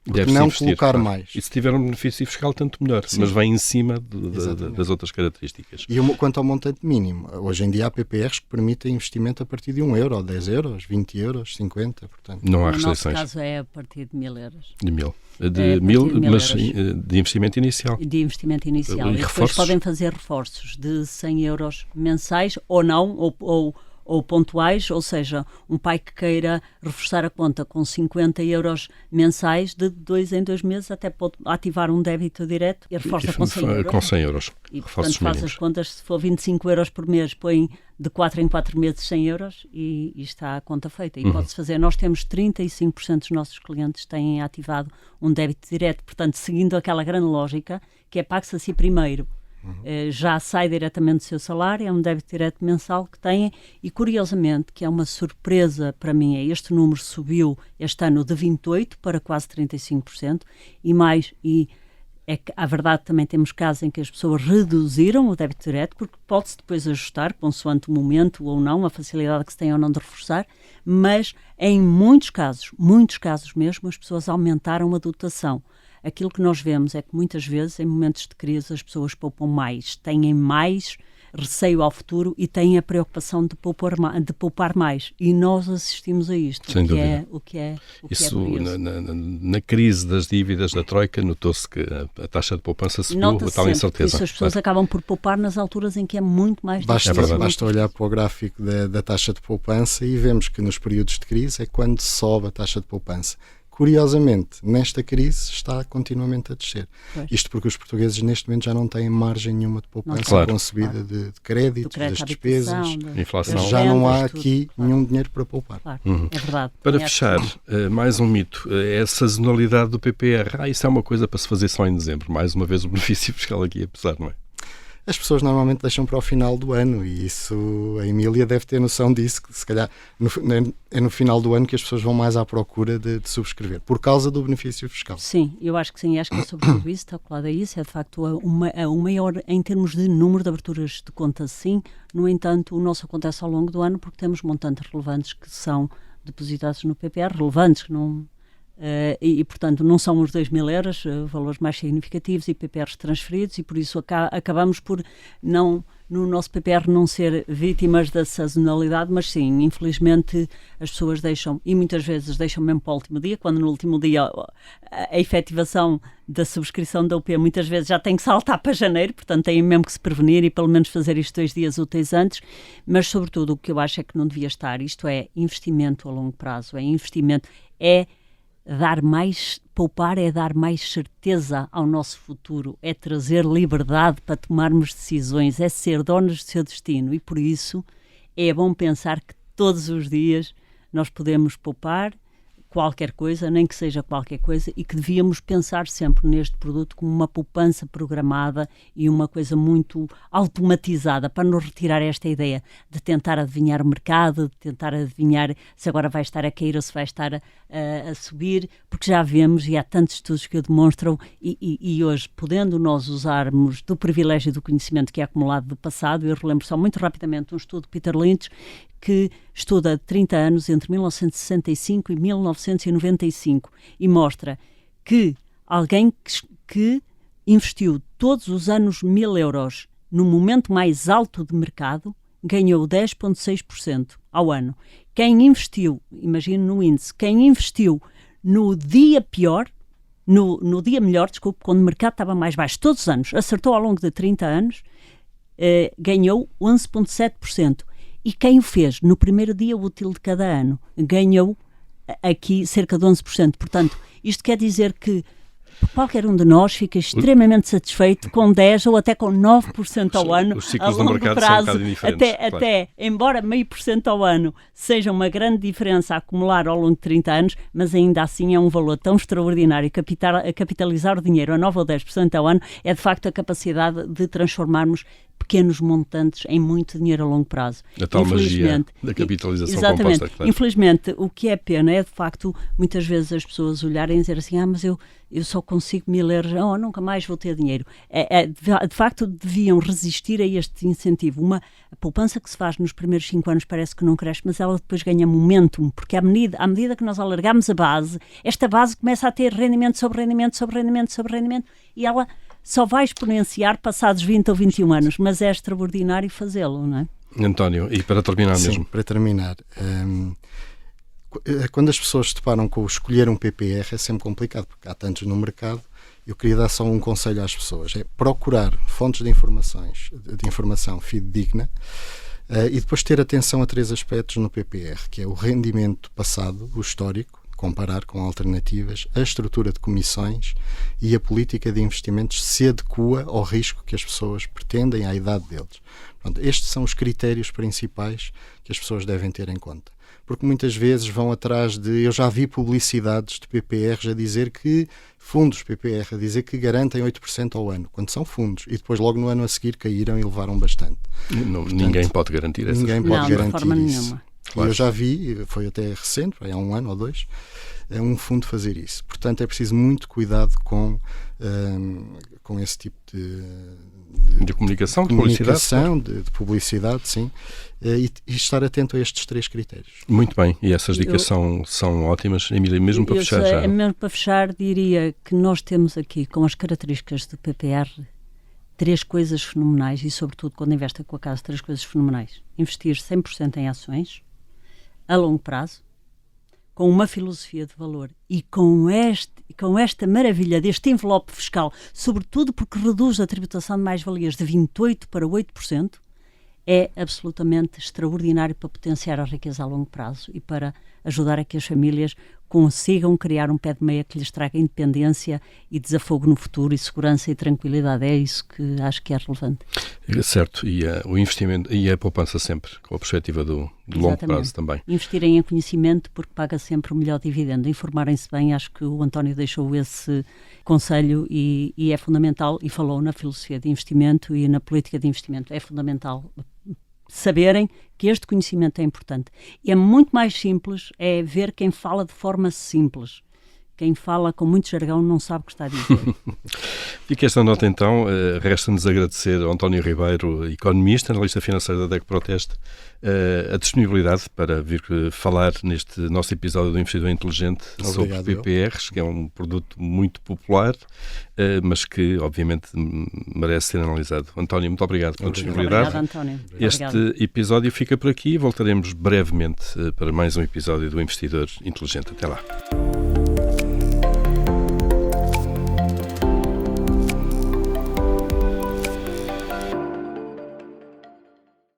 porque não investir, colocar mais. E se tiver um benefício fiscal, tanto melhor, sim, mas vem em cima das outras características. E quanto ao montante mínimo, hoje em dia há PPRs que permitem investimento a partir de 1 euro, 10 euros, 20 euros, 50, portanto. Não há restrições. No nosso caso é a partir de 1.000 euros. De 1.000. De 1.000, mas de investimento inicial. De investimento inicial. E depois podem fazer reforços de 100 euros mensais ou não, ou pontuais, ou seja, um pai que queira reforçar a conta com 50 euros mensais, de 2 em 2 meses, até pode ativar um débito direto e reforça com 100 euros. Com 100 euros. E, portanto, faz as contas, se for 25 euros por mês, põe de 4 em 4 meses 100 euros e está a conta feita. E pode-se fazer. Nós temos 35% dos nossos clientes têm ativado um débito direto, portanto, seguindo aquela grande lógica, que é pague-se a si primeiro. Já sai diretamente do seu salário, é um débito direto mensal que têm e, curiosamente, que é uma surpresa para mim, este número subiu este ano de 28% para quase 35% e é que, a verdade, também temos casos em que as pessoas reduziram o débito direto, porque pode-se depois ajustar, consoante o momento ou não, a facilidade que se tem ou não de reforçar, mas em muitos casos mesmo, as pessoas aumentaram a dotação. Aquilo que nós vemos é que muitas vezes, em momentos de crise, as pessoas poupam mais, têm mais receio ao futuro e têm a preocupação de poupar mais. E nós assistimos a isto, o que é Isso, curioso. na crise das dívidas da Troika, notou-se que a taxa de poupança subiu, a tal incerteza. Isso, as pessoas acabam por poupar nas alturas em que é muito mais difícil. difícil. Basta olhar para o gráfico da taxa de poupança e vemos que nos períodos de crise é quando sobe a taxa de poupança. Curiosamente, nesta crise está continuamente a descer. Pois. Isto porque os portugueses neste momento já não têm margem nenhuma de poupança Claro. com a subida de créditos, das despesas. Inflação. Já não há aqui nenhum dinheiro para poupar. Claro, é verdade. Para fechar, mais um mito, é a sazonalidade do PPR. Isso é uma coisa para se fazer só em dezembro. Mais uma vez o benefício fiscal aqui a pesar, não é? As pessoas normalmente deixam para o final do ano e isso, a Emília deve ter noção disso, que se calhar é no final do ano que as pessoas vão mais à procura de subscrever, por causa do benefício fiscal. Sim, eu acho que sim, acho que é sobretudo isso, está colado a isso, é de facto o maior em termos de número de aberturas de conta, sim. No entanto, o nosso acontece ao longo do ano porque temos montantes relevantes que são depositados no PPR, relevantes, que não... portanto, não são os 2.000 euros, valores mais significativos e PPRs transferidos, e por isso acabamos por no nosso PPR não ser vítimas da sazonalidade, mas sim, infelizmente as pessoas deixam, e muitas vezes deixam mesmo para o último dia, quando no último dia a efetivação da subscrição da UP muitas vezes já tem que saltar para janeiro, portanto têm mesmo que se prevenir e pelo menos fazer isto 2 dias úteis antes, mas sobretudo o que eu acho é que não devia estar, isto é investimento a longo prazo, poupar é dar mais certeza ao nosso futuro, é trazer liberdade para tomarmos decisões, é ser donos do seu destino, e por isso é bom pensar que todos os dias nós podemos poupar qualquer coisa, nem que seja qualquer coisa, e que devíamos pensar sempre neste produto como uma poupança programada e uma coisa muito automatizada, para nos retirar esta ideia de tentar adivinhar o mercado, de tentar adivinhar se agora vai estar a cair ou se vai estar a subir, porque já vemos, e há tantos estudos que o demonstram, e hoje, podendo nós usarmos do privilégio do conhecimento que é acumulado do passado, eu relembro só muito rapidamente um estudo de Peter Lynch, que estuda 30 anos entre 1965 e 1995 e mostra que alguém que investiu todos os anos 1.000 euros no momento mais alto de mercado ganhou 10,6% ao ano. Quem investiu, imagino no índice, quem investiu no dia pior, no dia melhor, quando o mercado estava mais baixo, todos os anos, acertou ao longo de 30 anos, ganhou 11,7%. E quem o fez no primeiro dia útil de cada ano ganhou aqui cerca de 11%. Portanto, isto quer dizer que qualquer um de nós fica extremamente satisfeito com 10% ou até com 9% ao ano. Os ciclos a longo do mercado prazo, são um bocado diferentes. Até, embora 0,5% ao ano seja uma grande diferença a acumular ao longo de 30 anos, mas ainda assim é um valor tão extraordinário. Capitalizar o dinheiro a 9% ou 10% ao ano é de facto a capacidade de transformarmos pequenos montantes em muito dinheiro a longo prazo. A tal magia da capitalização exatamente, composta. Claro. Infelizmente, o que é pena é, de facto, muitas vezes as pessoas olharem e dizer assim, mas eu só consigo 1.000 euros, nunca mais vou ter dinheiro. De facto, deviam resistir a este incentivo. A poupança que se faz nos primeiros 5 anos parece que não cresce, mas ela depois ganha momentum, porque à medida que nós alargamos a base, esta base começa a ter rendimento sobre rendimento, sobre rendimento, sobre rendimento, e ela só vai exponenciar passados 20 ou 21 anos, mas é extraordinário fazê-lo, não é? António, e para terminar mesmo? Sim, para terminar, quando as pessoas se deparam com escolher um PPR é sempre complicado, porque há tantos no mercado. Eu queria dar só um conselho às pessoas, é procurar fontes de informação fidedigna e depois ter atenção a 3 aspectos no PPR, que é o rendimento passado, o histórico, comparar com alternativas, a estrutura de comissões e a política de investimentos se adequa ao risco que as pessoas pretendem, à idade deles. Pronto, estes são os critérios principais que as pessoas devem ter em conta. Porque muitas vezes vão atrás de... Eu já vi publicidades de PPRs a dizer que... Fundos PPR a dizer que garantem 8% ao ano, quando são fundos. E depois logo no ano a seguir caíram e levaram bastante. Ninguém pode garantir isso. Ninguém pode garantir de forma isso. Nenhuma. Claro. Eu já vi, foi até recente, há 1 ano ou 2, um fundo fazer isso. Portanto, é preciso muito cuidado com esse tipo de comunicação, de publicidade, sim, e estar atento a estes 3 critérios. Muito bem, e essas dicas são ótimas. Emília, mesmo para fechar já. Mesmo para fechar, diria que nós temos aqui, com as características do PPR, 3 coisas fenomenais e, sobretudo, quando investe com a casa, 3 coisas fenomenais. Investir 100% em ações, a longo prazo, com uma filosofia de valor e com esta maravilha deste envelope fiscal, sobretudo porque reduz a tributação de mais-valias de 28% para 8%, é absolutamente extraordinário para potenciar a riqueza a longo prazo e para ajudar a que as famílias consigam criar um pé de meia que lhes traga independência e desafogo no futuro e segurança e tranquilidade. É isso que acho que é relevante. Certo, e o investimento e a poupança sempre, com a perspectiva do longo prazo também. Investirem em conhecimento porque paga sempre o melhor dividendo. Informarem-se bem, acho que o António deixou esse conselho e é fundamental, e falou na filosofia de investimento e na política de investimento. É fundamental saberem que este conhecimento é importante. E é muito mais simples, é ver quem fala de forma simples. Quem fala com muito jargão não sabe o que está a dizer. Fica esta nota então. Resta-nos agradecer ao António Ribeiro, economista, analista financeiro da DEC Proteste, a disponibilidade para vir falar neste nosso episódio do Investidor Inteligente. Obrigado, sobre PPRs, que é um produto muito popular, mas que obviamente merece ser analisado. António, muito obrigado pela disponibilidade. Obrigado, António. Este episódio fica por aqui e voltaremos brevemente para mais um episódio do Investidor Inteligente. Até lá.